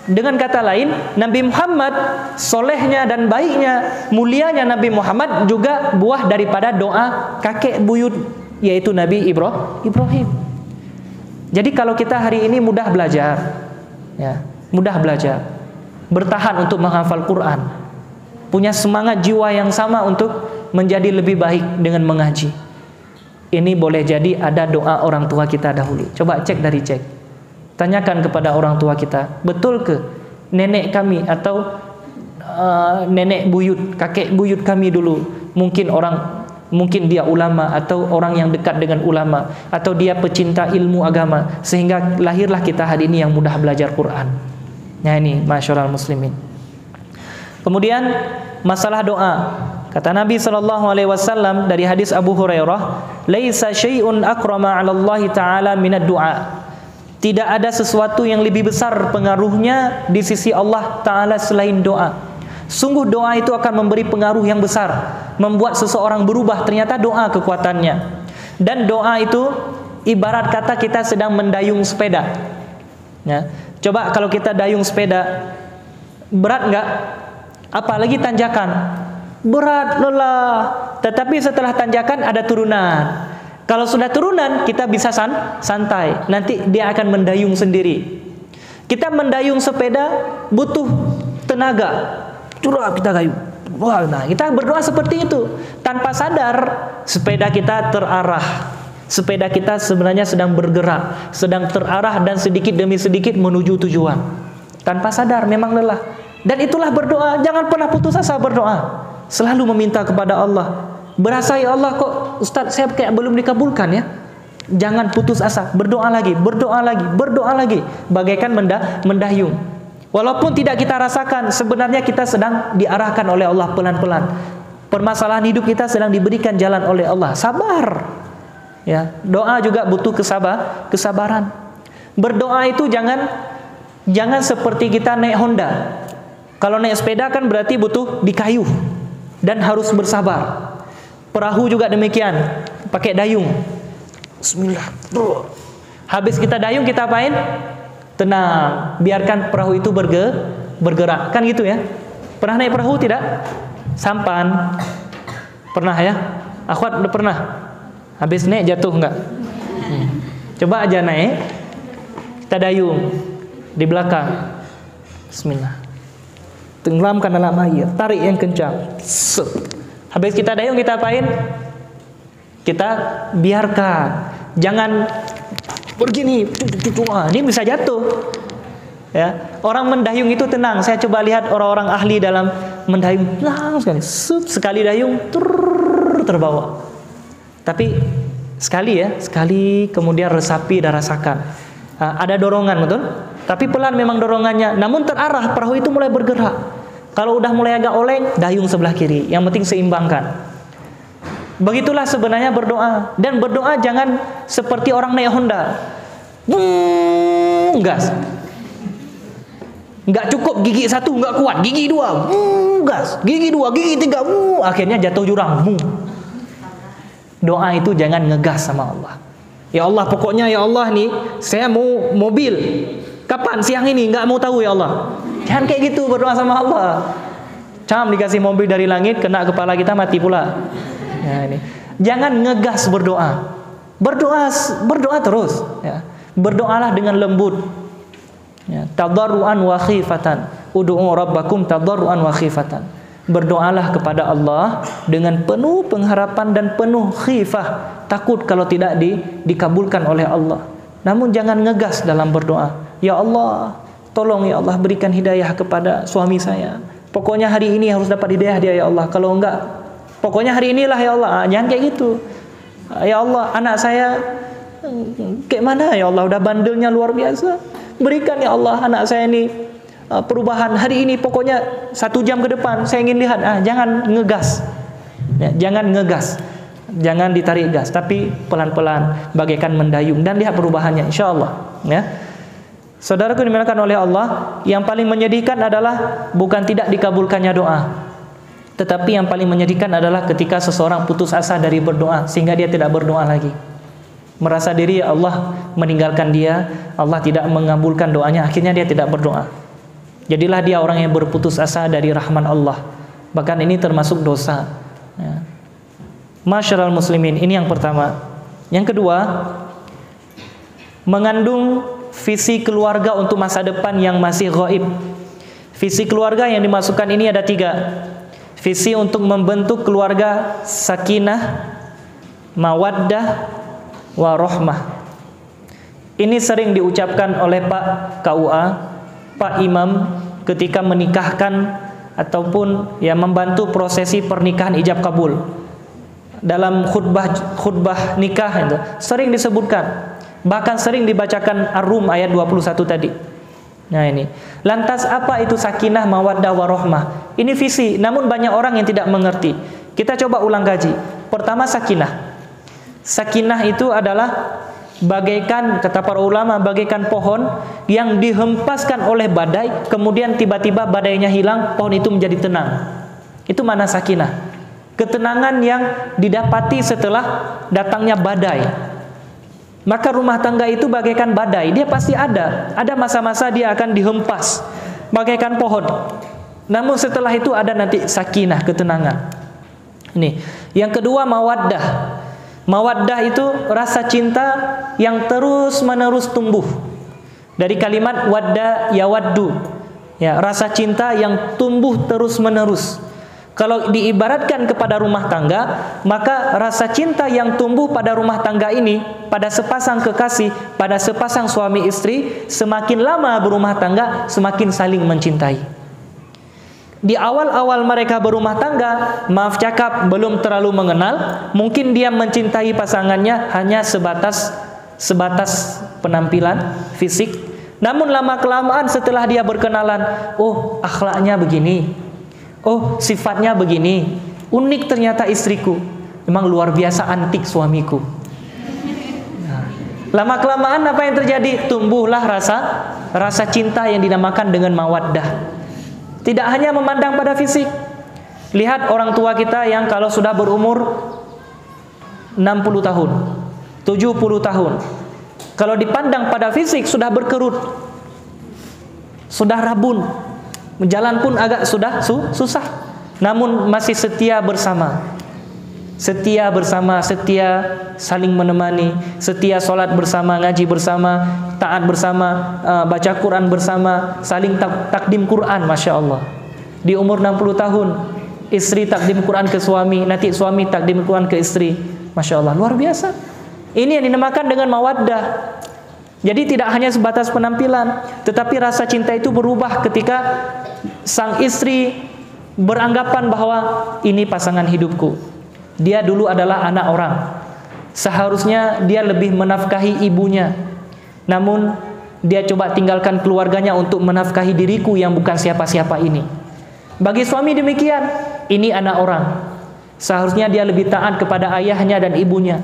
dengan kata lain, Nabi Muhammad, solehnya dan baiknya, mulianya Nabi Muhammad juga buah daripada doa kakek buyut, yaitu Nabi Ibrahim. Jadi kalau kita hari ini mudah belajar, ya, mudah belajar, bertahan untuk menghafal Quran, punya semangat jiwa yang sama untuk menjadi lebih baik dengan mengaji, ini boleh jadi ada doa orang tua kita dahulu. Coba cek. Tanyakan kepada orang tua kita, betul ke nenek kami atau nenek buyut, kakek buyut kami dulu mungkin dia ulama atau orang yang dekat dengan ulama, atau dia pecinta ilmu agama, sehingga lahirlah kita hari ini yang mudah belajar Quran. Nah ini, masyaallah muslimin. Kemudian masalah doa, Kata Nabi SAW dari hadis Abu Hurairah, "Laisa syai'un akrama 'ala Allah Ta'ala minad du'a." Tidak ada sesuatu yang lebih besar pengaruhnya di sisi Allah Ta'ala selain doa. Sungguh doa itu akan memberi pengaruh yang besar, membuat seseorang berubah. Ternyata doa kekuatannya. Dan doa itu ibarat kata kita sedang mendayung sepeda. Ya. Coba kalau kita dayung sepeda, berat enggak? Apalagi tanjakan. Berat, lelah. Tetapi setelah tanjakan ada turunan. Kalau sudah turunan, kita bisa santai. Nanti dia akan mendayung sendiri. Kita mendayung sepeda butuh tenaga. Curah kita gayung. Wah, nah kita berdoa seperti itu. Tanpa sadar, sepeda kita terarah. Sepeda kita sebenarnya sedang bergerak, sedang terarah dan sedikit demi sedikit menuju tujuan. Tanpa sadar, memang lelah. Dan itulah berdoa. Jangan pernah putus asa berdoa. Selalu meminta kepada Allah. Berasa, ya Allah, kok Ustaz saya kayak belum dikabulkan ya. Jangan putus asa. Berdoa lagi, berdoa lagi, berdoa lagi. Bagaikan mendayung. Walaupun tidak kita rasakan, sebenarnya kita sedang diarahkan oleh Allah pelan-pelan. Permasalahan hidup kita sedang diberikan jalan oleh Allah. Sabar. Ya, doa juga butuh kesabaran. Berdoa itu jangan seperti kita naik Honda. Kalau naik sepeda kan berarti butuh dikayuh dan harus bersabar. Perahu juga demikian, pakai dayung. Bismillah. Habis kita dayung, kita apain? Tenang, biarkan perahu itu bergerak. Kan gitu ya. Pernah naik perahu tidak? Sampan. Pernah ya? Akhwat udah pernah? Habis naik jatuh enggak? Coba aja naik. Kita dayung di belakang. Bismillah. Tenggelamkan dalam air, tarik yang kencang. Habis kita dayung, kita apain? Kita biarkan. Jangan begini. Ini bisa jatuh. Ya, orang mendayung itu tenang. Saya coba lihat orang-orang ahli dalam mendayung, tenang sekali. Sekali dayung terbawa. Tapi sekali kemudian resapi dan rasakan. Ada dorongan, betul? Tapi pelan memang dorongannya. Namun terarah, perahu itu mulai bergerak. Kalau udah mulai agak oleng, dayung sebelah kiri. Yang penting seimbangkan. Begitulah sebenarnya berdoa. Dan berdoa jangan seperti orang naik Honda. Gas. Nggak cukup gigi satu, nggak kuat. Gigi dua, gas. Gigi dua, gigi tiga, akhirnya jatuh jurang. Doa itu jangan ngegas sama Allah. Ya Allah, pokoknya ya Allah nih, saya mau mobil. Kapan? Siang ini, nggak mau tahu ya Allah. Jangan kayak gitu berdoa sama Allah. Dikasih mobil dari langit, kena kepala kita, mati pula. Ya, ini. Jangan ngegas berdoa. Berdoa terus. Ya. Berdoalah dengan lembut. Ya. Tadarruan wa khifatan. Ud'u rabbakum tadarruan wa khifatan. Berdoalah kepada Allah dengan penuh pengharapan dan penuh khifah. Takut kalau tidak dikabulkan oleh Allah. Namun jangan ngegas dalam berdoa. Ya Allah, tolong ya Allah berikan hidayah kepada suami saya. Pokoknya hari ini harus dapat hidayah dia ya Allah. Kalau enggak, pokoknya hari inilah ya Allah. Jangan kayak gitu. Ya Allah, anak saya kayak mana ya Allah, udah bandelnya luar biasa. Berikan ya Allah anak saya ini perubahan hari ini, pokoknya 1 jam ke depan saya ingin lihat. Jangan ngegas. Ya, jangan ngegas. Jangan ditarik gas, tapi pelan-pelan bagaikan mendayung dan lihat perubahannya insyaallah, ya. Saudaraku dimuliakan oleh Allah, yang paling menyedihkan adalah bukan tidak dikabulkannya doa, tetapi yang paling menyedihkan adalah ketika seseorang putus asa dari berdoa sehingga dia tidak berdoa lagi. Merasa diri Allah meninggalkan dia, Allah tidak mengabulkan doanya, akhirnya dia tidak berdoa. Jadilah dia orang yang berputus asa dari rahman Allah. Bahkan ini termasuk dosa. Ya. Masyarul muslimin, ini yang pertama. Yang kedua, mengandung visi keluarga untuk masa depan yang masih gaib. Visi keluarga yang dimasukkan ini ada 3. Visi untuk membentuk keluarga sakinah, mawaddah, warahmah. Ini sering diucapkan oleh Pak KUA, Pak Imam ketika menikahkan ataupun ya membantu prosesi pernikahan ijab kabul. Dalam khutbah nikah itu sering disebutkan, bahkan sering dibacakan Ar-Rum ayat 21 tadi. Nah ini. Lantas apa itu sakinah, mawaddah, warahmah? Ini visi, namun banyak orang yang tidak mengerti. Kita coba ulang kaji. Pertama, sakinah. Sakinah itu adalah bagaikan, kata para ulama, bagaikan pohon yang dihempaskan oleh badai, kemudian tiba-tiba badainya hilang, pohon itu menjadi tenang. Itu mana sakinah. Ketenangan yang didapati setelah datangnya badai. Maka rumah tangga itu bagaikan badai, dia pasti ada masa-masa dia akan dihempas bagaikan pohon. Namun setelah itu ada nanti sakinah, ketenangan. Ini. Yang kedua, mawaddah. Mawaddah itu rasa cinta yang terus-menerus tumbuh. Dari kalimat wadda yawaddu. Ya, rasa cinta yang tumbuh terus-menerus. Kalau diibaratkan kepada rumah tangga, maka rasa cinta yang tumbuh pada rumah tangga ini, pada sepasang kekasih, pada sepasang suami istri, semakin lama berumah tangga, semakin saling mencintai. Di awal-awal mereka berumah tangga, maaf cakap, belum terlalu mengenal, mungkin dia mencintai pasangannya hanya sebatas penampilan fisik. Namun lama-kelamaan setelah dia berkenalan, oh akhlaknya begini, oh sifatnya begini, unik ternyata istriku, memang luar biasa antik suamiku. Nah, lama-kelamaan apa yang terjadi? Tumbuhlah rasa cinta yang dinamakan dengan mawaddah. Tidak hanya memandang pada fisik. Lihat orang tua kita yang kalau sudah berumur 60 tahun, 70 tahun. Kalau dipandang pada fisik sudah berkerut, sudah rabun, jalan pun agak sudah susah. Namun masih setia bersama. Setia bersama, setia saling menemani, setia sholat bersama, ngaji bersama, taat bersama, baca Quran bersama, saling takdim Quran, Masya Allah. Di umur 60 tahun, istri takdim Quran ke suami, nanti suami takdim Quran ke istri. Masya Allah, luar biasa. Ini yang dinamakan dengan mawaddah. Jadi tidak hanya sebatas penampilan, tetapi rasa cinta itu berubah ketika sang istri beranggapan bahwa ini pasangan hidupku. Dia dulu adalah anak orang. Seharusnya dia lebih menafkahi ibunya. Namun dia coba tinggalkan keluarganya untuk menafkahi diriku yang bukan siapa-siapa ini. Bagi suami demikian, ini anak orang. Seharusnya dia lebih taat kepada ayahnya dan ibunya.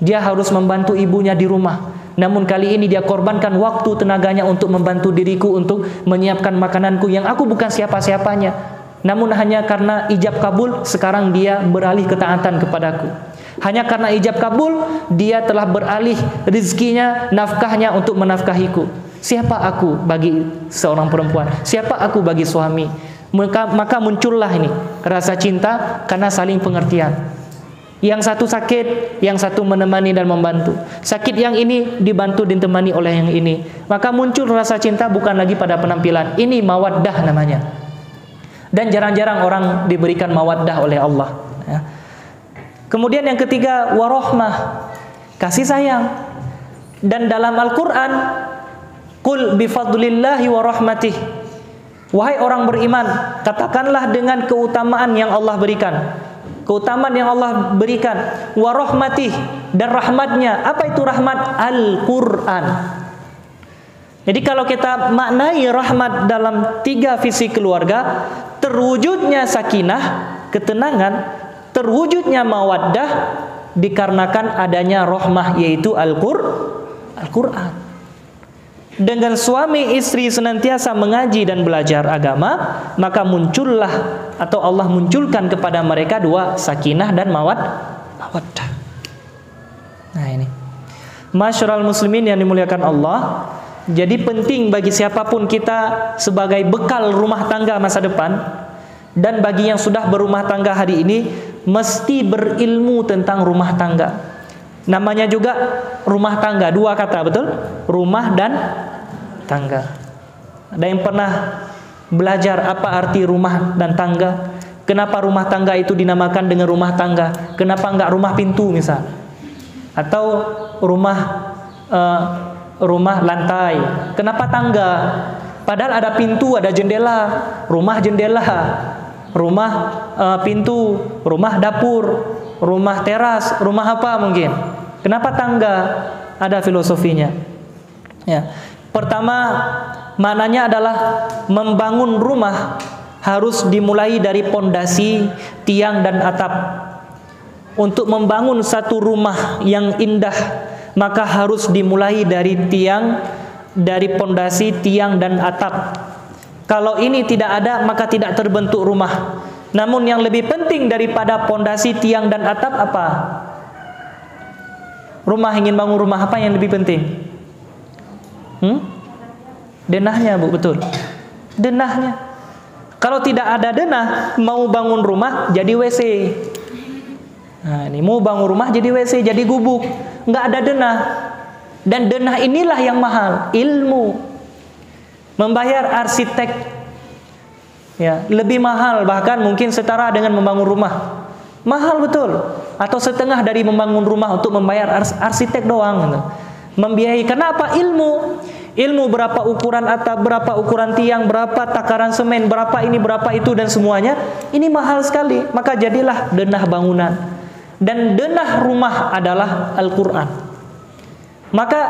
Dia harus membantu ibunya di rumah. Namun kali ini dia korbankan waktu tenaganya untuk membantu diriku, untuk menyiapkan makananku yang aku bukan siapa-siapanya. Namun hanya karena ijab kabul, sekarang dia beralih ketaatan kepadaku. Hanya karena ijab kabul, dia telah beralih rizkinya, nafkahnya untuk menafkahiku. Siapa aku bagi seorang perempuan? Siapa aku bagi suami? Maka muncullah ini rasa cinta karena saling pengertian. Yang satu sakit, yang satu menemani dan membantu. Sakit yang ini dibantu ditemani oleh yang ini. Maka muncul rasa cinta bukan lagi pada penampilan. Ini mawaddah namanya. Dan jarang-jarang orang diberikan mawaddah oleh Allah. Ya. Kemudian yang ketiga, warahmah, kasih sayang. Dan dalam Al-Quran, qul bifadlillahi warahmatih. Wahai orang beriman, katakanlah dengan keutamaan yang Allah berikan. Keutamaan yang Allah berikan, warahmatih, dan rahmatnya. Apa itu rahmat? Al-Quran. Jadi kalau kita maknai rahmat dalam 3 visi keluarga, terwujudnya sakinah, ketenangan, terwujudnya mawaddah dikarenakan adanya rahmah, yaitu Al-Quran. Dengan suami istri senantiasa mengaji dan belajar agama, maka muncullah atau Allah munculkan kepada mereka 2, sakinah dan mawaddah. Nah ini, masyarul muslimin yang dimuliakan Allah. Jadi penting bagi siapapun kita sebagai bekal rumah tangga masa depan, dan bagi yang sudah berumah tangga hari ini, mesti berilmu tentang rumah tangga. Namanya juga rumah tangga, 2 kata, betul? Rumah dan tangga. Ada yang pernah belajar apa arti rumah dan tangga? Kenapa rumah tangga itu dinamakan dengan rumah tangga? Kenapa enggak rumah pintu misal? Atau rumah lantai. Kenapa tangga? Padahal ada pintu, ada jendela. Rumah jendela, rumah pintu, rumah dapur, rumah teras, rumah apa mungkin. Kenapa tangga? Ada filosofinya. Ya. Pertama, maknanya adalah membangun rumah harus dimulai dari pondasi, tiang dan atap. Untuk membangun satu rumah yang indah, maka harus dimulai dari tiang, dari pondasi, tiang dan atap. Kalau ini tidak ada, maka tidak terbentuk rumah. Namun yang lebih penting daripada pondasi, tiang dan atap apa? Ingin bangun rumah, apa yang lebih penting? Denahnya, Bu, betul. Denahnya. Kalau tidak ada denah, mau bangun rumah jadi WC. Nah, ini mau bangun rumah jadi WC, jadi gubuk. Nggak ada denah. Dan denah inilah yang mahal, ilmu. Membayar arsitek ya, lebih mahal, bahkan mungkin setara dengan membangun rumah. Mahal betul. Atau setengah dari membangun rumah untuk membayar arsitek doang gitu. Membiayai. Kenapa? Ilmu berapa ukuran atap, berapa ukuran tiang, berapa takaran semen, berapa ini, berapa itu, dan semuanya ini mahal sekali. Maka jadilah denah bangunan. Dan denah rumah adalah Al-Quran. Maka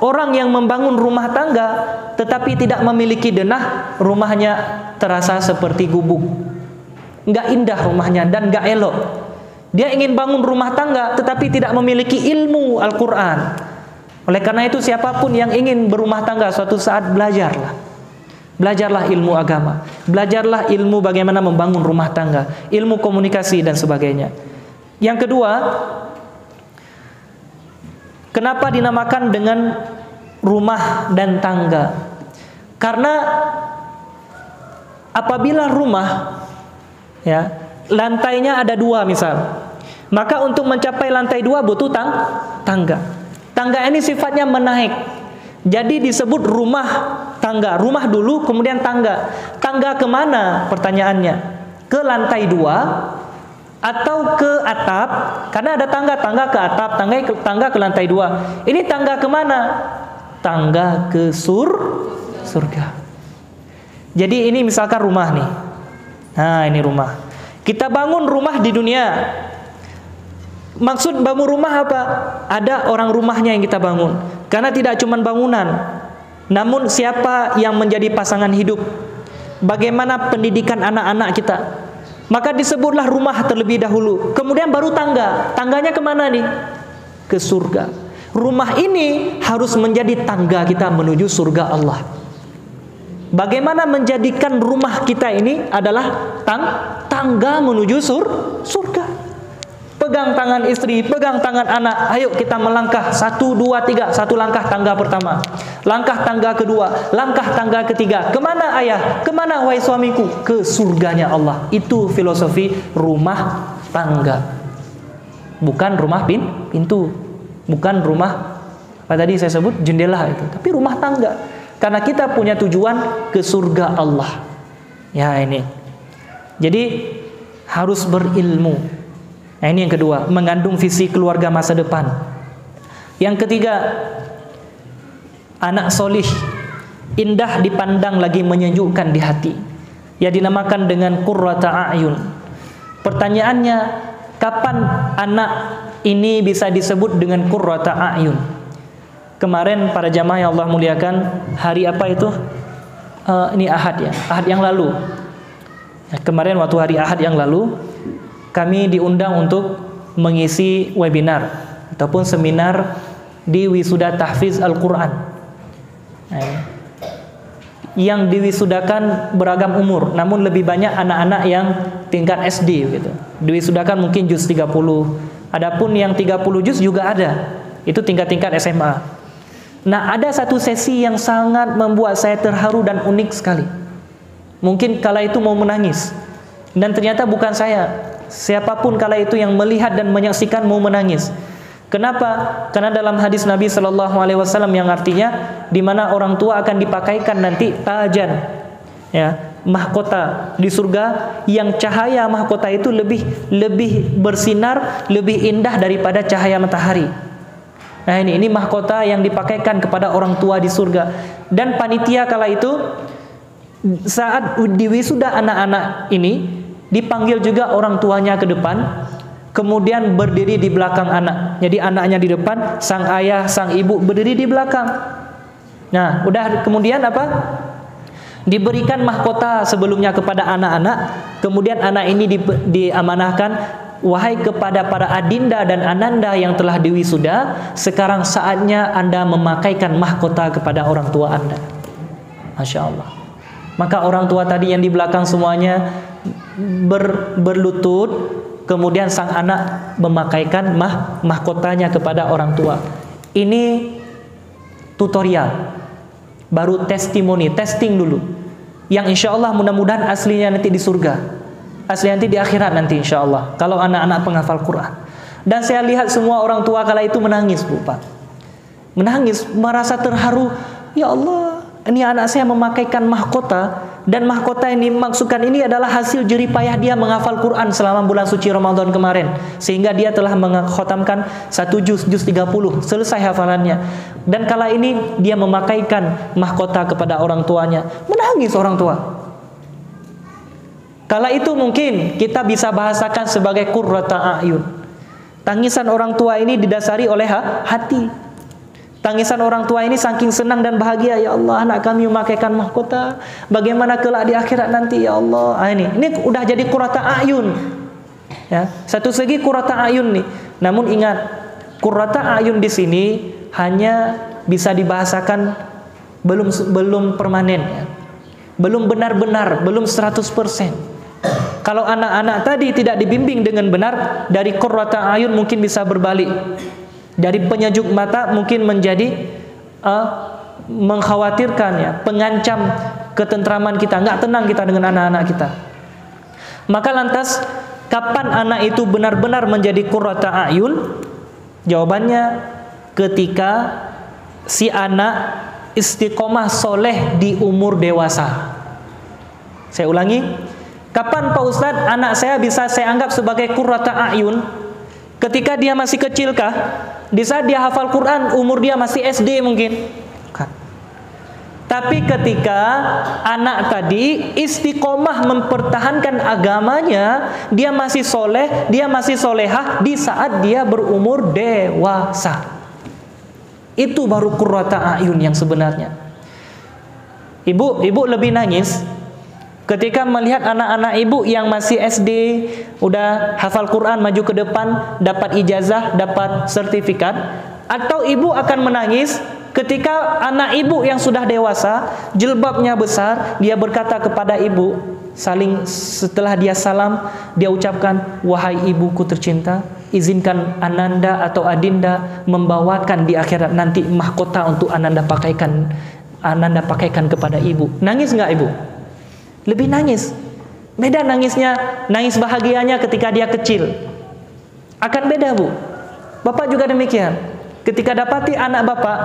orang yang membangun rumah tangga tetapi tidak memiliki denah, rumahnya terasa seperti gubuk. Nggak indah rumahnya dan nggak elok. Dia ingin bangun rumah tangga tetapi tidak memiliki ilmu Al-Quran. Oleh karena itu siapapun yang ingin berumah tangga suatu saat belajarlah. Belajarlah ilmu agama. Belajarlah ilmu bagaimana membangun rumah tangga, ilmu komunikasi dan sebagainya. Yang kedua, kenapa dinamakan dengan rumah dan tangga? Karena apabila rumah ya, lantainya ada 2 misal, maka untuk mencapai lantai 2 butuh tangga. Tangga ini sifatnya menaik. Jadi disebut rumah tangga. Rumah dulu kemudian tangga. Tangga kemana? Pertanyaannya. Ke lantai 2 atau ke atap? Karena ada tangga ke atap, tangga ke lantai 2. Ini tangga kemana? Tangga ke surga. Jadi ini misalkan rumah nih. Nah, ini rumah. Kita bangun rumah di dunia. Maksud bangun rumah apa? Ada orang rumahnya yang kita bangun. Karena tidak cuma bangunan, namun siapa yang menjadi pasangan hidup, bagaimana pendidikan anak-anak kita. Maka disebutlah rumah terlebih dahulu. Kemudian baru tangga. Tangganya kemana nih? Ke surga. Rumah ini harus menjadi tangga kita menuju surga Allah. Bagaimana menjadikan rumah kita ini adalah tangga menuju surga. Pegang tangan istri, pegang tangan anak. Ayo kita melangkah 1, 2, 3. 1 langkah tangga pertama, langkah tangga kedua, langkah tangga ketiga. Kemana ayah? Kemana wahai suamiku? Ke surganya Allah. Itu filosofi rumah tangga. Bukan rumah pintu. Bukan rumah apa tadi saya sebut jendela itu. Tapi rumah tangga. Karena kita punya tujuan ke surga Allah. Ya ini. Jadi harus berilmu. Nah, ini yang kedua, mengandung visi keluarga masa depan. Yang ketiga, anak solih, indah dipandang lagi menyejukkan di hati. Ya dinamakan dengan qurrata a'yun. Pertanyaannya, kapan anak ini bisa disebut dengan qurrata a'yun? Kemarin para jamaah yang Allah muliakan, hari apa itu? Ini Ahad ya, Ahad yang lalu. Ya, kemarin waktu hari Ahad yang lalu, kami diundang untuk mengisi webinar ataupun seminar di wisuda tahfiz Al-Quran. Nah, yang diwisudakan beragam umur, namun lebih banyak anak-anak yang tingkat SD gitu. Diwisudakan mungkin juz 30. Adapun yang 30 juz juga ada. Itu tingkat-tingkat SMA. Nah, ada satu sesi yang sangat membuat saya terharu dan unik sekali. Mungkin kala itu mau menangis. Dan ternyata bukan saya. Siapapun kala itu yang melihat dan menyaksikan mau menangis. Kenapa? Karena dalam hadis Nabi SAW yang artinya di mana orang tua akan dipakaikan nanti tajan, ya, mahkota di surga yang cahaya mahkota itu lebih bersinar, lebih indah daripada cahaya matahari. Nah ini mahkota yang dipakaikan kepada orang tua di surga. Dan panitia kala itu saat diwisuda anak-anak ini dipanggil juga orang tuanya ke depan, kemudian berdiri di belakang anak. Jadi anaknya di depan, sang ayah, sang ibu berdiri di belakang. Nah, udah kemudian apa? Diberikan mahkota sebelumnya kepada anak-anak, kemudian anak ini diamanahkan, wahai kepada para adinda dan ananda yang telah diwisuda, sekarang saatnya Anda memakaikan mahkota kepada orang tua Anda. Masya Allah. Maka orang tua tadi yang di belakang semuanya berlutut, kemudian sang anak memakaikan mahkotanya kepada orang tua. Ini tutorial, baru testimoni, testing dulu. Yang insya Allah mudah-mudahan aslinya nanti di surga, aslinya nanti di akhirat nanti insya Allah, kalau anak-anak penghafal Quran. Dan saya lihat semua orang tua kala itu menangis, Bu Pak. Menangis, merasa terharu. Ya Allah, ini anak saya memakaikan mahkota, dan mahkota ini maksudkan ini adalah hasil jerih payah dia menghafal Quran selama bulan suci Ramadan kemarin, sehingga dia telah mengkhatamkan 1 juz 30, selesai hafalannya. Dan kala ini dia memakaikan mahkota kepada orang tuanya, menangis orang tua. Kala itu mungkin kita bisa bahasakan sebagai qurrata a'yun. Tangisan orang tua ini didasari oleh hati. Tangisan orang tua ini saking senang dan bahagia, ya Allah, anak kami memakaikan mahkota, bagaimana kelak di akhirat nanti, ya Allah. Ini udah jadi qurrata a'yun. Ya, satu segi qurrata a'yun nih. Namun ingat, qurrata a'yun di sini hanya bisa dibahasakan belum permanen, ya. Belum benar-benar, belum 100%. Kalau anak-anak tadi tidak dibimbing dengan benar, dari qurrata a'yun mungkin bisa berbalik. Dari penyejuk mata mungkin menjadi mengkhawatirkan, ya, pengancam ketentraman kita, nggak tenang kita dengan anak-anak kita. Maka lantas kapan anak itu benar-benar menjadi qurrata a'yun? Jawabannya ketika si anak istiqomah soleh di umur dewasa. Saya ulangi, kapan Pak Ustadz anak saya bisa saya anggap sebagai qurrata a'yun? Ketika dia masih kecil kah? Di saat dia hafal Quran, umur dia masih SD mungkin. Tapi ketika anak tadi istiqomah mempertahankan agamanya, dia masih soleh, dia masih solehah di saat dia berumur dewasa. Itu baru qurrata a'yun yang sebenarnya. Ibu lebih nangis ketika melihat anak-anak ibu yang masih SD, udah hafal Quran, maju ke depan, dapat ijazah, dapat sertifikat. Atau ibu akan menangis ketika anak ibu yang sudah dewasa, jilbabnya besar, dia berkata kepada ibu, setelah dia salam, dia ucapkan, wahai ibuku tercinta, izinkan ananda atau adinda membawakan di akhirat nanti mahkota untuk ananda pakaikan kepada ibu. Nangis nggak ibu? Lebih nangis. Beda nangisnya, nangis bahagianya ketika dia kecil. Akan beda, Bu. Bapak juga demikian. Ketika dapati anak bapak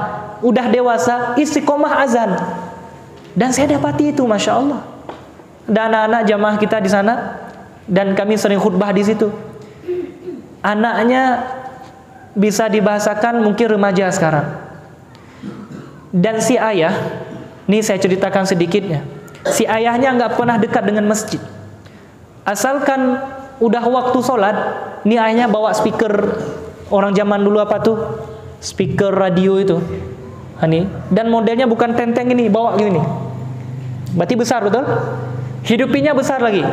udah dewasa, istiqomah azan. Dan saya dapati itu, Masya Allah. Ada anak-anak jamaah kita di sana, dan kami sering khutbah di situ. Anaknya bisa dibahasakan mungkin remaja sekarang. Dan si ayah, ini saya ceritakan sedikitnya. Si ayahnya nggak pernah dekat dengan masjid. Asalkan udah waktu sholat, ini ayahnya bawa speaker orang zaman dulu apa tuh? Speaker radio itu. Ini. Dan modelnya bukan tenteng ini, bawa gini nih. Berarti besar betul? Hidupinya besar lagi.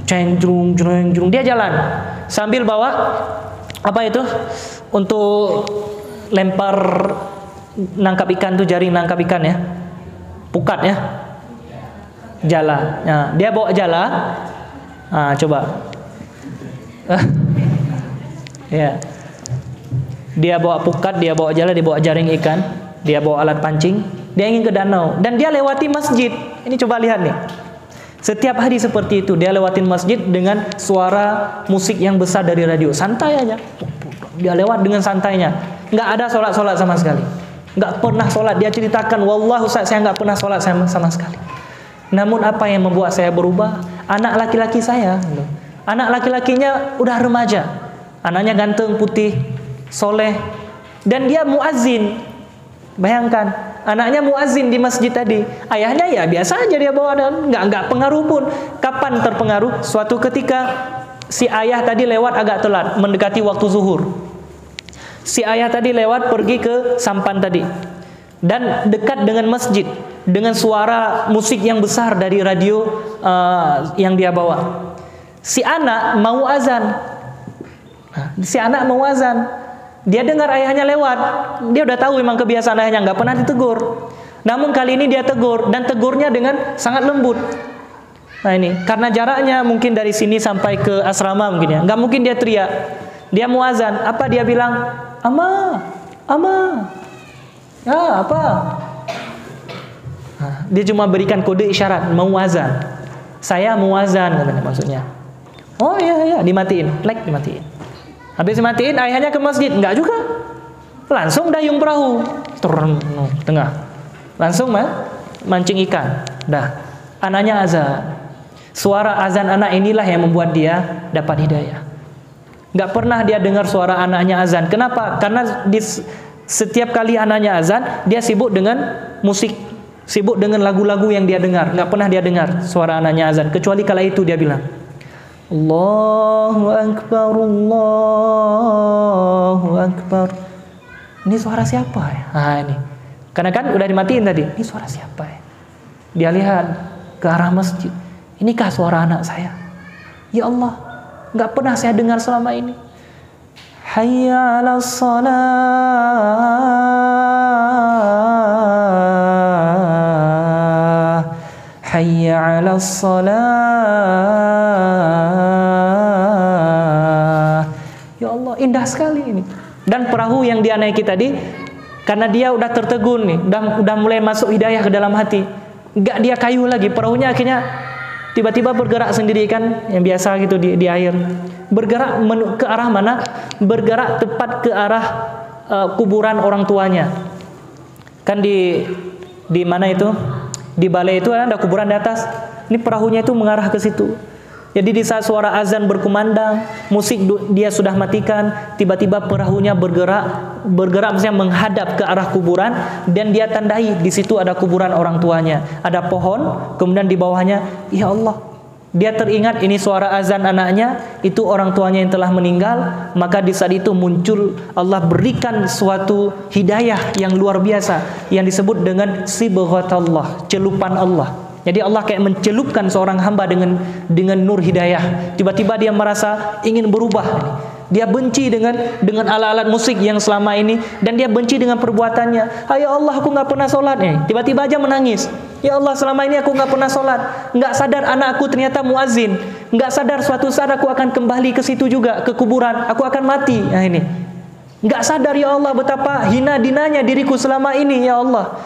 Cengrung, jreng. Dia jalan sambil bawa apa itu? Untuk lempar nangkap ikan tuh, jaring nangkap ikan ya. Pukat ya. Jala. Nah, dia bawa jala. Coba. Ya. Dia bawa pukat, dia bawa jala, dia bawa jaring ikan, dia bawa alat pancing, dia ingin ke danau dan dia lewati masjid. Ini coba lihat nih. Setiap hari seperti itu, dia lewatin masjid dengan suara musik yang besar dari radio. Santai aja. Dia lewat dengan santainya. Nggak ada sholat sama sekali. Nggak pernah sholat. Dia ceritakan, wallah Ustaz, saya nggak pernah sholat sama sekali. Namun apa yang membuat saya berubah? Anak laki-laki saya. Anak laki-lakinya udah remaja. Anaknya ganteng, putih, soleh. Dan dia muazzin. Bayangkan, anaknya muazzin di masjid tadi. Ayahnya ya biasa aja dia bawa, dan nggak pengaruh pun. Kapan terpengaruh? Suatu ketika si ayah tadi lewat agak telat, mendekati waktu zuhur. Si ayah tadi lewat pergi ke sampan tadi. dan dekat dengan masjid, dengan suara musik yang besar dari radio yang dia bawa. Si anak mau azan. Dia dengar ayahnya lewat. Dia udah tahu memang kebiasaan ayahnya, nggak pernah ditegur. Namun kali ini dia tegur, dan tegurnya dengan sangat lembut. Nah ini, karena jaraknya mungkin dari sini sampai ke asrama mungkin ya, nggak mungkin dia teriak. Dia mau azan, apa dia bilang? Ama. Ya, apa? Nah, dia cuma berikan kode isyarat, mau azan. Saya mau azan, katanya maksudnya. Oh iya, dimatiin, dimatiin. Habis dimatiin, ayahnya ke masjid, enggak juga. Langsung dayung perahu, turun tengah. Langsung mancing ikan. Dah, anaknya azan. Suara azan anak inilah yang membuat dia dapat hidayah. Enggak pernah dia dengar suara anaknya azan. Kenapa? Karena setiap kali anaknya azan, dia sibuk dengan musik, sibuk dengan lagu-lagu yang dia dengar. Enggak pernah dia dengar suara anaknya azan. Kecuali kala itu dia bilang, Allahu Akbar, Allahu Akbar. Ini suara siapa ya? Nah ini, karena kan udah dimatiin tadi. Ini suara siapa ya? Dia lihat ke arah masjid. Inikah suara anak saya? Ya Allah, nggak pernah saya dengar selama ini. Hayya 'alas shalah, hayya 'alas shalah. Ya Allah, indah sekali ini. Dan perahu yang dia naiki tadi, karena dia udah tertegun nih, udah mulai masuk hidayah ke dalam hati, nggak dia kayu lagi, perahunya akhirnya tiba-tiba bergerak sendiri kan, yang biasa gitu di air. Bergerak ke arah mana? Bergerak tepat ke arah kuburan orang tuanya. Kan di mana itu? Di balai itu ada kuburan di atas. Ini perahunya itu mengarah ke situ. Jadi di saat suara azan berkumandang, musik dia sudah matikan, tiba-tiba perahunya bergerak misalnya menghadap ke arah kuburan, dan dia tandai di situ ada kuburan orang tuanya, ada pohon, kemudian di bawahnya, ya Allah, dia teringat ini suara azan anaknya, itu orang tuanya yang telah meninggal. Maka di saat itu muncul, Allah berikan suatu hidayah yang luar biasa yang disebut dengan sibghatullah, celupan Allah. Jadi Allah kayak mencelupkan seorang hamba dengan nur hidayah. Tiba-tiba dia merasa ingin berubah. Dia benci dengan alat-alat musik yang selama ini, dan dia benci dengan perbuatannya. Ya Allah, aku nggak pernah sholat nih. Tiba-tiba aja menangis. Ya Allah, selama ini aku nggak pernah sholat. Nggak sadar anakku ternyata muazin. Nggak sadar suatu saat aku akan kembali ke situ juga, ke kuburan. Aku akan mati. Nah ini. Nggak sadar, ya Allah, betapa hina-dinanya diriku selama ini. Ya Allah,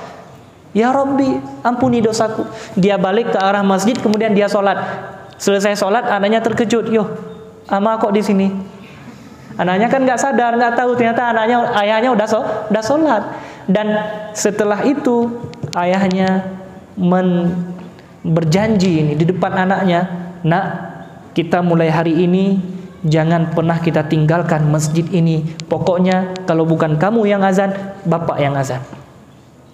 ya Rabbi, ampuni dosaku. Dia balik ke arah masjid, kemudian dia sholat. Selesai sholat, anaknya terkejut. Yoh, ama kok di sini? Anaknya kan nggak sadar, nggak tahu ternyata ayahnya udah sholat. Dan setelah itu ayahnya berjanji ini di depan anaknya, nak, kita mulai hari ini jangan pernah kita tinggalkan masjid ini. Pokoknya kalau bukan kamu yang azan, bapak yang azan.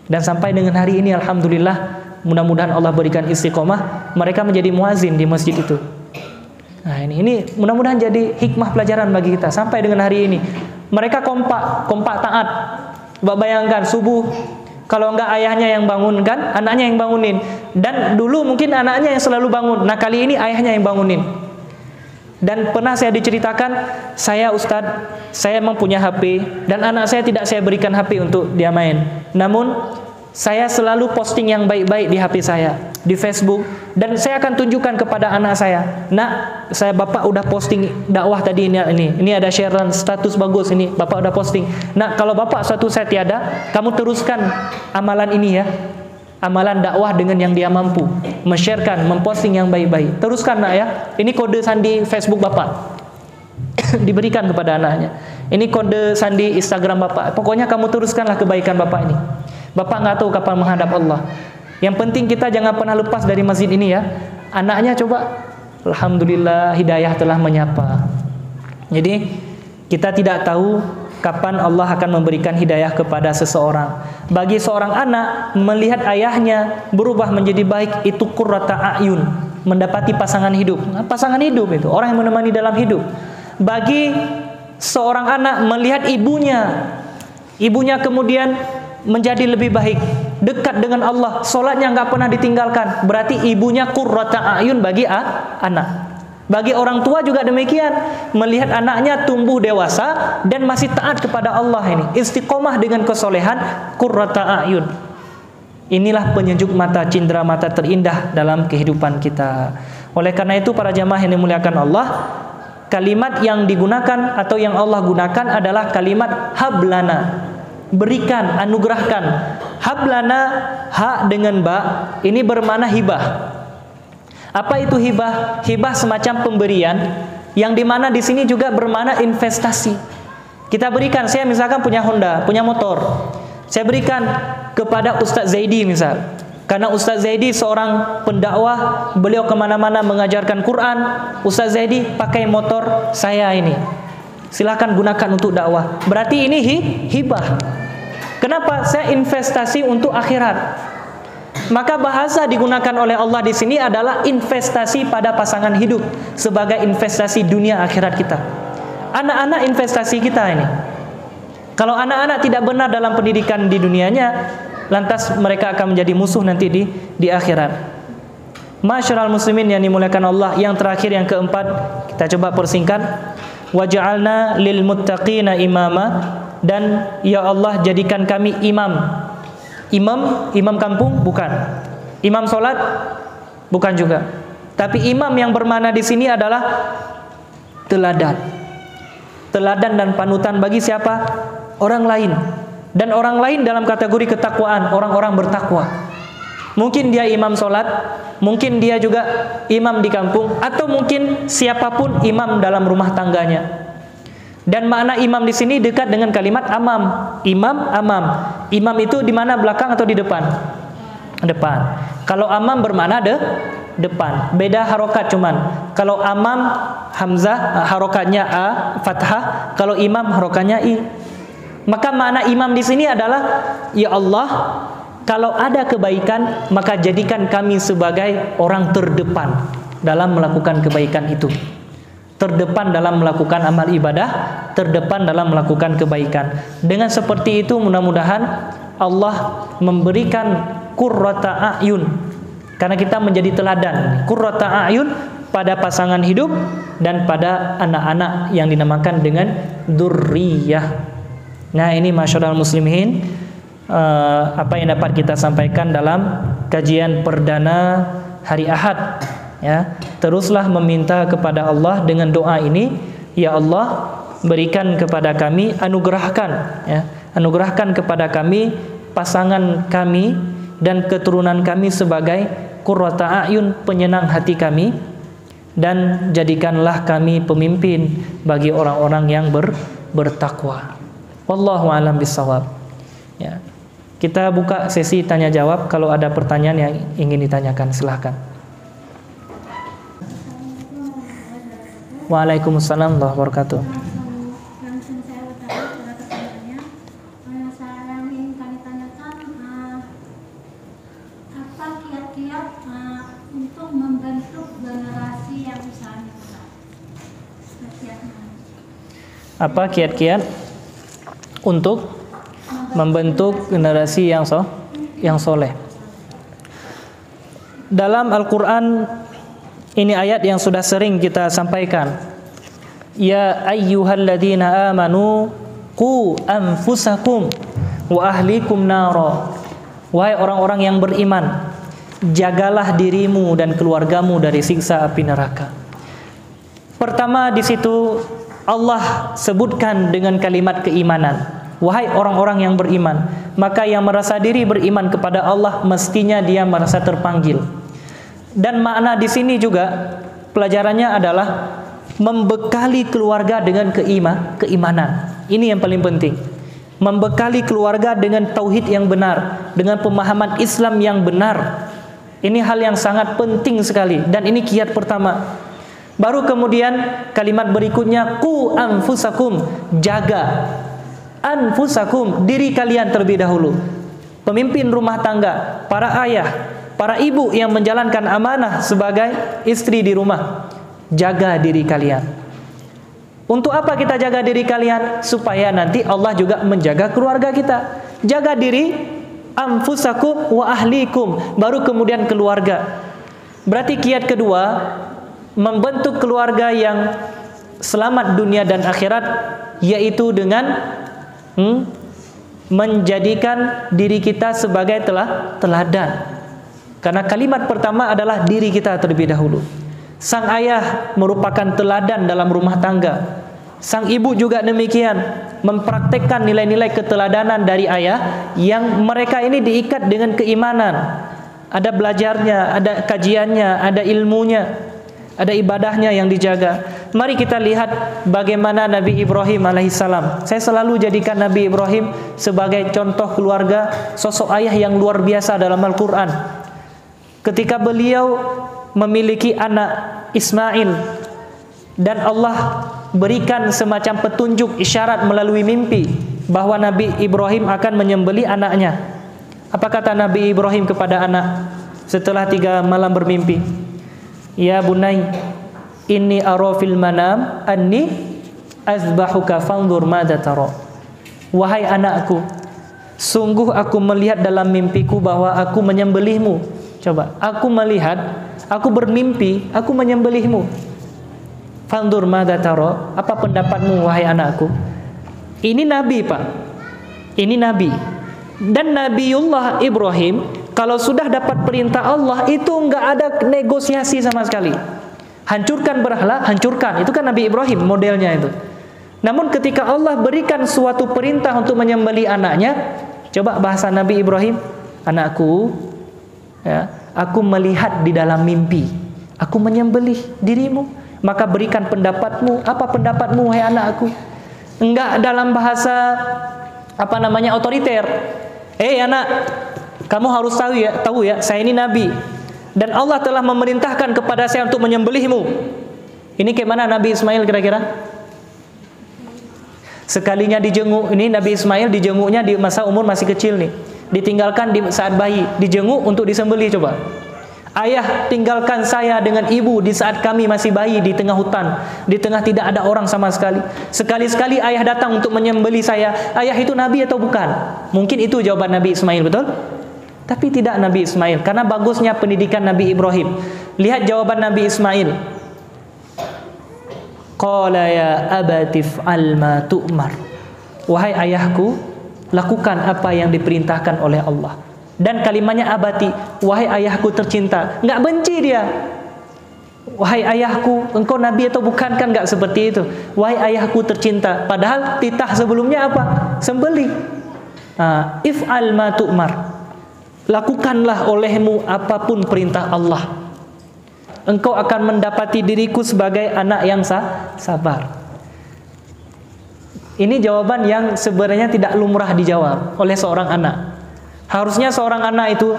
Dan sampai dengan hari ini alhamdulillah, mudah-mudahan Allah berikan istiqomah, mereka menjadi muazin di masjid itu. Nah ini mudah-mudahan jadi hikmah pelajaran bagi kita sampai dengan hari ini. Mereka kompak taat. Bayangkan subuh, kalau enggak ayahnya yang bangunkan, anaknya yang bangunin. Dan dulu mungkin anaknya yang selalu bangun. Nah kali ini ayahnya yang bangunin. Dan pernah saya diceritakan, saya Ustadz, saya memang punya HP, dan anak saya tidak saya berikan HP untuk dia main. Namun saya selalu posting yang baik-baik di HP saya, di Facebook, dan saya akan tunjukkan kepada anak saya, nak, saya bapak udah posting dakwah tadi ini ada sharean status bagus ini, bapak udah posting. Nah kalau bapak suatu saat tiada, kamu teruskan amalan ini ya, amalan dakwah dengan yang dia mampu, men-sharekan, memposting yang baik-baik. Teruskan nak ya, ini kode sandi Facebook bapak. Diberikan kepada anaknya. Ini kode sandi Instagram bapak. Pokoknya kamu teruskanlah kebaikan bapak ini. Bapak nggak tahu kapan menghadap Allah. Yang penting kita jangan pernah lepas dari masjid ini ya. Anaknya coba, alhamdulillah hidayah telah menyapa. Jadi kita tidak tahu kapan Allah akan memberikan hidayah kepada seseorang. Bagi seorang anak, melihat ayahnya berubah menjadi baik, itu qurrata a'yun, mendapati pasangan hidup. Pasangan hidup itu orang yang menemani dalam hidup. Bagi seorang anak melihat ibunya kemudian menjadi lebih baik, dekat dengan Allah, sholatnya nggak pernah ditinggalkan, berarti ibunya qurrata a'yun bagi anak. Bagi orang tua juga demikian, melihat anaknya tumbuh dewasa dan masih taat kepada Allah, ini istiqomah dengan kesolehan, qurrata a'yun. Inilah penyejuk mata, cindera mata terindah dalam kehidupan kita. Oleh karena itu para jamaah yang dimuliakan Allah, kalimat yang digunakan atau yang Allah gunakan adalah kalimat hablana, berikan, anugerahkan. Hablana, ha dengan ba, ini bermakna hibah. Apa itu hibah? Hibah semacam pemberian, yang dimana di sini juga bermakna investasi. Kita berikan, saya misalkan punya Honda, punya motor, saya berikan kepada Ustaz Zaidi misal. Karena Ustaz Zaidi seorang pendakwah, beliau kemana-mana mengajarkan Quran. Ustaz Zaidi pakai motor saya ini, silakan gunakan untuk dakwah. Berarti ini hibah. Kenapa? Saya investasi untuk akhirat. Maka bahasa digunakan oleh Allah di sini adalah investasi pada pasangan hidup sebagai investasi dunia akhirat kita. Anak-anak investasi kita ini. Kalau anak-anak tidak benar dalam pendidikan di dunianya, lantas mereka akan menjadi musuh nanti di akhirat. Masyarul muslimin yang dimuliakan Allah, yang terakhir, yang keempat, kita coba persingkat. Waj'alna lil muttaqina imama, dan ya Allah jadikan kami imam. Imam kampung bukan. Imam solat bukan juga. Tapi imam yang bermakna di sini adalah teladan. Teladan dan panutan bagi siapa? Orang lain. Dan orang lain dalam kategori ketakwaan, orang-orang bertakwa. Mungkin dia imam solat, mungkin dia juga imam di kampung, atau mungkin siapapun imam dalam rumah tangganya. Dan makna imam di sini dekat dengan kalimat amam. Imam, amam. Imam itu di mana, belakang atau di depan? Depan. Kalau amam bermakna depan. Beda harokat cuman. Kalau amam hamzah harokatnya a, fathah. Kalau imam harokatnya i. Maka makna imam di sini adalah, ya Allah, kalau ada kebaikan, maka jadikan kami sebagai orang terdepan dalam melakukan kebaikan itu. Terdepan dalam melakukan amal ibadah, terdepan dalam melakukan kebaikan. Dengan seperti itu mudah-mudahan Allah memberikan qurrata a'yun, karena kita menjadi teladan, qurrata a'yun pada pasangan hidup dan pada anak-anak yang dinamakan dengan dzurriyyah. Nah, ini masyarul muslimin, apa yang dapat kita sampaikan dalam kajian perdana hari Ahad. Ya, teruslah meminta kepada Allah dengan doa ini, ya Allah, berikan kepada kami, anugerahkan, ya, anugerahkan kepada kami pasangan kami dan keturunan kami sebagai qurrata a'yun, penyenang hati kami, dan jadikanlah kami pemimpin bagi orang-orang yang bertakwa. Wallahu a'lam bishawab. Ya. Kita buka sesi tanya jawab. Kalau ada pertanyaan yang ingin ditanyakan, silahkan. Waalaikumsalam warahmatullahi wabarakatuh. Langsung saya bertanya kepada pertanyaannya. Saya yang ingin kami tanyakan, apa kiat-kiat untuk membentuk generasi yang usahanya besar? Apa kiat-kiat untuk membentuk generasi yang soleh? Dalam Al-Quran, ini ayat yang sudah sering kita sampaikan. Ya ayyuhalladzina amanu qu anfusakum wa ahlikum nara. Wahai orang-orang yang beriman, jagalah dirimu dan keluargamu dari siksa api neraka. Pertama di situ Allah sebutkan dengan kalimat keimanan. Wahai orang-orang yang beriman, maka yang merasa diri beriman kepada Allah mestinya dia merasa terpanggil. Dan makna di sini juga pelajarannya adalah membekali keluarga dengan keimanan. Ini yang paling penting. Membekali keluarga dengan tauhid yang benar, dengan pemahaman Islam yang benar. Ini hal yang sangat penting sekali, dan ini kiat pertama. Baru kemudian kalimat berikutnya, qu anfusakum, jaga anfusakum, diri kalian terlebih dahulu. Pemimpin rumah tangga, para ayah, para ibu yang menjalankan amanah sebagai istri di rumah, jaga diri kalian. Untuk apa kita jaga diri kalian? Supaya nanti Allah juga menjaga keluarga kita. jaga diri, anfusakum wa ahlikum, baru kemudian keluarga. Berarti kiat kedua, membentuk keluarga yang selamat dunia dan akhirat, yaitu dengan menjadikan diri kita sebagai teladan. Karena kalimat pertama adalah diri kita terlebih dahulu. Sang ayah merupakan teladan dalam rumah tangga. Sang ibu juga demikian, mempraktekkan nilai-nilai keteladanan dari ayah yang mereka ini diikat dengan keimanan. Ada belajarnya, ada kajiannya, ada ilmunya, ada ibadahnya yang dijaga. Mari kita lihat bagaimana Nabi Ibrahim alaihissalam. Saya selalu jadikan Nabi Ibrahim sebagai contoh keluarga, sosok ayah yang luar biasa dalam Al-Quran. Ketika beliau memiliki anak Ismail, dan Allah berikan semacam petunjuk isyarat melalui mimpi bahwa Nabi Ibrahim akan menyembelih anaknya. Apa kata Nabi Ibrahim kepada anak setelah 3 malam bermimpi? Ya bunai, inni ara fil manam anni azbahuka fanzur madza tara. Wahai anakku, sungguh aku melihat dalam mimpiku bahwa aku menyembelihmu. Coba, aku melihat, aku bermimpi, aku menyembelihmu. Fanzur madza tara, apa pendapatmu wahai anakku? Ini nabi, Pak. Ini nabi. Dan Nabiullah Ibrahim kalau sudah dapat perintah Allah itu enggak ada negosiasi sama sekali. Hancurkan berhala, hancurkan. Itu kan Nabi Ibrahim modelnya itu. Namun ketika Allah berikan suatu perintah untuk menyembelih anaknya, coba bahasa Nabi Ibrahim, anakku, ya, aku melihat di dalam mimpi, aku menyembelih dirimu, maka berikan pendapatmu. Apa pendapatmu wahai anakku? Enggak dalam bahasa otoriter. Anak, kamu harus tahu ya, saya ini nabi dan Allah telah memerintahkan kepada saya untuk menyembelihmu. Ini kayak mana Nabi Ismail kira-kira? Sekalinya dijenguk, ini Nabi Ismail dijenguknya di masa umur masih kecil nih. Ditinggalkan di saat bayi, dijenguk untuk disembelih. Coba, ayah tinggalkan saya dengan ibu di saat kami masih bayi di tengah hutan, di tengah tidak ada orang sama sekali. Sekali-sekali ayah datang untuk menyembelih saya. Ayah itu nabi atau bukan? Mungkin itu jawaban Nabi Ismail, betul? Tapi tidak Nabi Ismail, karena bagusnya pendidikan Nabi Ibrahim. Lihat jawaban Nabi Ismail. Qala ya abatif al ma tu'mar. Wahai ayahku, lakukan apa yang diperintahkan oleh Allah. Dan kalimatnya abati, wahai ayahku tercinta. Enggak benci dia. Wahai ayahku, engkau nabi atau bukan? Kan enggak seperti itu. Wahai ayahku tercinta. Padahal titah sebelumnya apa? Sembelih. If'al ma tu'mar. Lakukanlah olehmu apapun perintah Allah. Engkau akan mendapati diriku sebagai anak yang sabar. Ini jawaban yang sebenarnya tidak lumrah dijawab oleh seorang anak. Harusnya seorang anak itu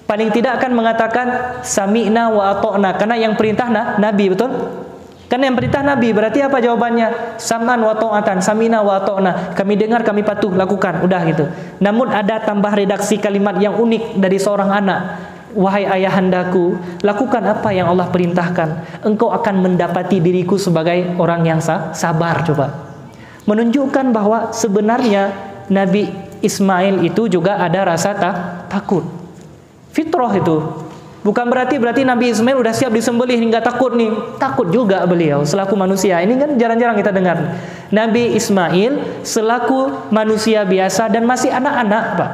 paling tidak akan mengatakan sami'na wa ata'na, karena yang perintah nabi, betul? Kan yang perintah nabi, berarti apa jawabannya? Sam'an wa ta'atan, sami'na wa ata'na. Kami dengar, kami patuh, lakukan, udah gitu. Namun ada tambah redaksi kalimat yang unik dari seorang anak. Wahai ayahandaku, lakukan apa yang Allah perintahkan. Engkau akan mendapati diriku sebagai orang yang sabar. Coba, menunjukkan bahwa sebenarnya Nabi Ismail itu juga ada rasa takut. Fitrah itu. Bukan berarti Nabi Ismail udah siap disembelih, nggak takut nih. Takut juga beliau selaku manusia. Ini kan jarang-jarang kita dengar. Nabi Ismail selaku manusia biasa dan masih anak-anak, Pak,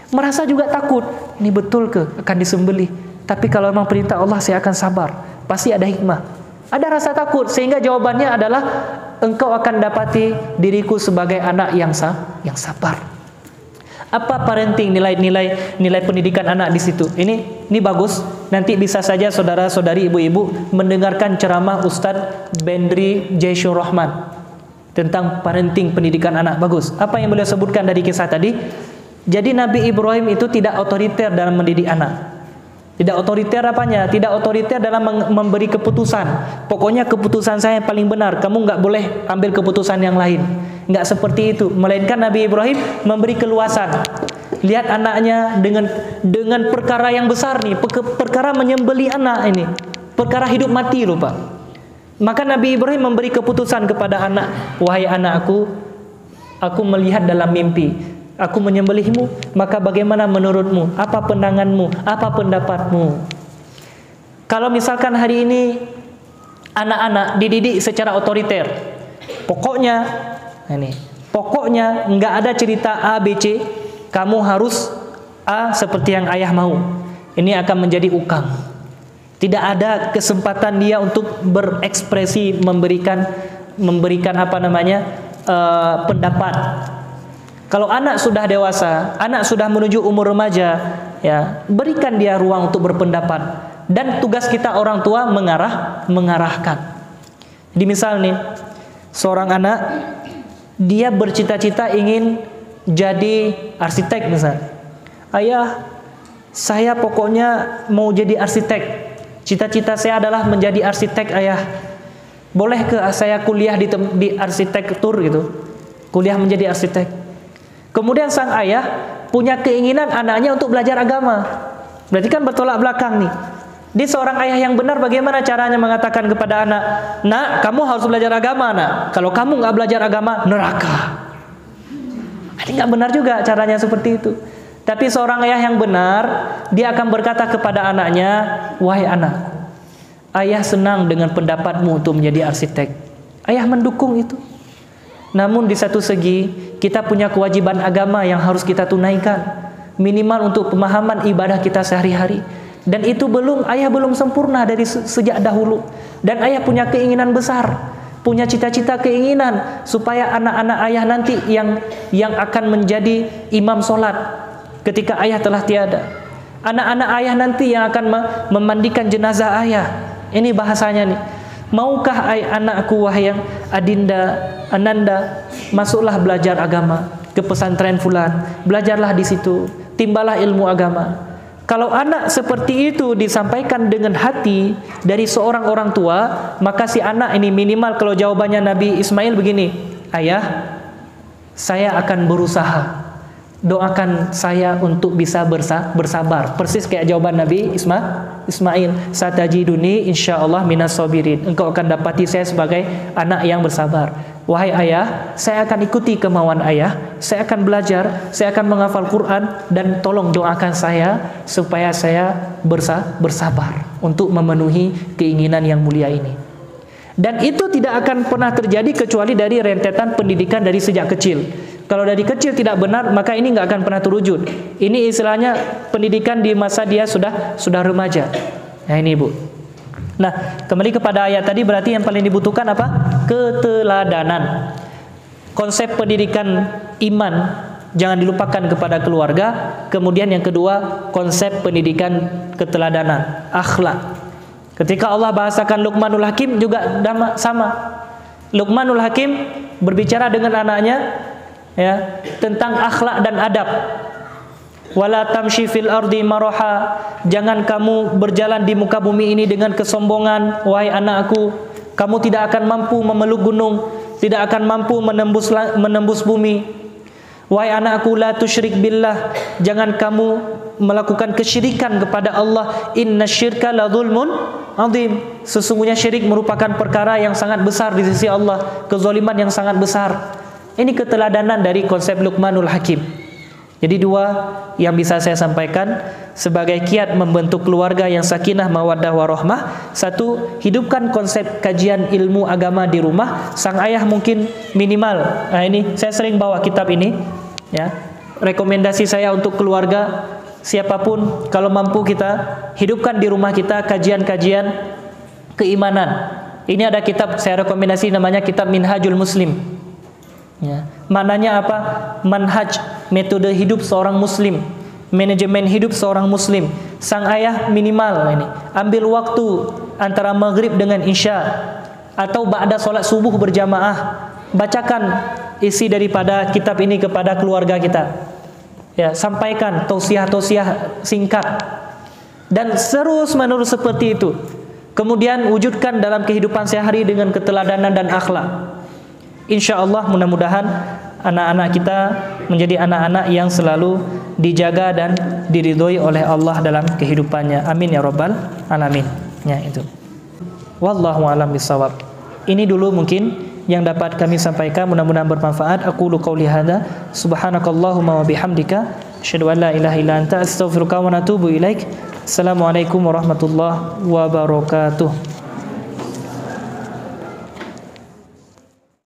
merasa juga takut. Ini betul ke akan disembelih? Tapi kalau memang perintah Allah, saya akan sabar. Pasti ada hikmah. Ada rasa takut, sehingga jawabannya adalah engkau akan dapati diriku sebagai anak yang sabar. Apa parenting, nilai pendidikan anak di situ? Ini bagus. Nanti bisa saja saudara-saudari, ibu-ibu mendengarkan ceramah Ustadz Bendri Jaisyur Rahman tentang parenting, pendidikan anak. Bagus. Apa yang beliau sebutkan dari kisah tadi? Jadi Nabi Ibrahim itu tidak otoriter dalam mendidik anak. Tidak otoriter apanya? Tidak otoriter dalam memberi keputusan. Pokoknya keputusan saya yang paling benar, kamu nggak boleh ambil keputusan yang lain. Nggak seperti itu. Melainkan Nabi Ibrahim memberi keluasan. Lihat anaknya dengan perkara yang besar nih, perkara menyembelih anak ini, perkara hidup mati loh, Pak. Maka Nabi Ibrahim memberi keputusan kepada anak, wahai anakku, aku melihat dalam mimpi, aku menyembelihmu, maka bagaimana menurutmu? Apa pandanganmu? Apa pendapatmu? Kalau misalkan hari ini anak-anak dididik secara otoriter, pokoknya nggak ada cerita A, B, C, kamu harus A seperti yang ayah mau. Ini akan menjadi ukang. Tidak ada kesempatan dia untuk berekspresi, memberikan pendapat. Kalau anak sudah dewasa, anak sudah menuju umur remaja, ya, berikan dia ruang untuk berpendapat. Dan tugas kita orang tua mengarahkan. Di misal nih, seorang anak dia bercita-cita ingin jadi arsitek misal. Ayah, saya pokoknya mau jadi arsitek. Cita-cita saya adalah menjadi arsitek, ayah. Boleh ke saya kuliah di arsitektur gitu? Kuliah menjadi arsitek. Kemudian sang ayah punya keinginan anaknya untuk belajar agama. Berarti kan bertolak belakang nih. Dia seorang ayah yang benar, bagaimana caranya mengatakan kepada anak, nak, kamu harus belajar agama, nak. Kalau kamu nggak belajar agama, neraka. Ini nggak benar juga caranya seperti itu. Tapi seorang ayah yang benar, dia akan berkata kepada anaknya, wahai anak, ayah senang dengan pendapatmu untuk menjadi arsitek. Ayah mendukung itu. Namun di satu segi, kita punya kewajiban agama yang harus kita tunaikan. Minimal untuk pemahaman ibadah kita sehari-hari. Dan itu ayah belum sempurna dari sejak dahulu. Dan ayah punya keinginan besar, punya cita-cita keinginan supaya anak-anak ayah nanti yang akan menjadi imam sholat ketika ayah telah tiada. Anak-anak ayah nanti yang akan memandikan jenazah ayah. Ini bahasanya nih. Maukah anakku wahai yang Ananda, masuklah belajar agama ke pesantren fulan, belajarlah di situ, timbalah ilmu agama. Kalau anak seperti itu disampaikan dengan hati dari seorang orang tua, maka si anak ini minimal, kalau jawabannya Nabi Ismail begini, ayah, saya akan berusaha, doakan saya untuk bisa bersabar. Persis kayak jawaban Nabi Ismail, satajiduni insyaallah minas sabirin, engkau akan dapati saya sebagai anak yang bersabar. Wahai ayah, saya akan ikuti kemauan ayah, saya akan belajar, saya akan menghafal Quran, dan tolong doakan saya supaya saya bersabar untuk memenuhi keinginan yang mulia ini. Dan itu tidak akan pernah terjadi kecuali dari rentetan pendidikan dari sejak kecil. Kalau dari kecil tidak benar, maka ini nggak akan pernah terwujud. Ini istilahnya pendidikan di masa dia sudah remaja. Nah ini Bu. Nah, kembali kepada ayat tadi, berarti yang paling dibutuhkan apa? Keteladanan. Konsep pendidikan iman jangan dilupakan kepada keluarga. Kemudian yang kedua, konsep pendidikan keteladanan, akhlak. Ketika Allah bahasakan Luqmanul Hakim juga sama. Luqmanul Hakim berbicara dengan anaknya ya tentang akhlak dan adab. Wala tamshi fil ardi maraha, jangan kamu berjalan di muka bumi ini dengan kesombongan, wahai anakku. Kamu tidak akan mampu memeluk gunung, tidak akan mampu menembus bumi. Wahai anakku, la tusyrik billah, jangan kamu melakukan kesyirikan kepada Allah. Innasyirka la dzulmun adzim, sesungguhnya syirik merupakan perkara yang sangat besar di sisi Allah, kezaliman yang sangat besar. Ini keteladanan dari konsep Luqmanul Hakim. Jadi dua yang bisa saya sampaikan sebagai kiat membentuk keluarga yang sakinah, mawaddah, warahmah. Satu, hidupkan konsep kajian ilmu agama di rumah. Sang ayah mungkin minimal. Nah ini saya sering bawa kitab ini. Ya, rekomendasi saya untuk keluarga siapapun, kalau mampu kita hidupkan di rumah kita kajian-kajian keimanan. Ini ada kitab saya rekomendasi namanya kitab Minhajul Muslim. Ya, maknanya apa? Manhaj, metode hidup seorang muslim, manajemen hidup seorang muslim. Sang ayah minimal ini ambil waktu antara maghrib dengan isya atau ba'da solat subuh berjamaah, bacakan isi daripada kitab ini kepada keluarga kita. Ya, sampaikan tausiah-tausiah singkat dan terus menerus seperti itu. Kemudian wujudkan dalam kehidupan sehari dengan keteladanan dan akhlak. Insya Allah mudah-mudahan anak-anak kita menjadi anak-anak yang selalu dijaga dan diridhoi oleh Allah dalam kehidupannya. Amin ya rabbal alamin. Ya itu. Wallahu a'lam bishawab. Ini dulu mungkin yang dapat kami sampaikan mudah-mudahan bermanfaat. Aqulu qauli hadza subhanakallahumma wa bihamdika asyhadu an la ilaha illa anta astaghfiruka wa atubu ilaik. Assalamualaikum warahmatullahi wabarakatuh.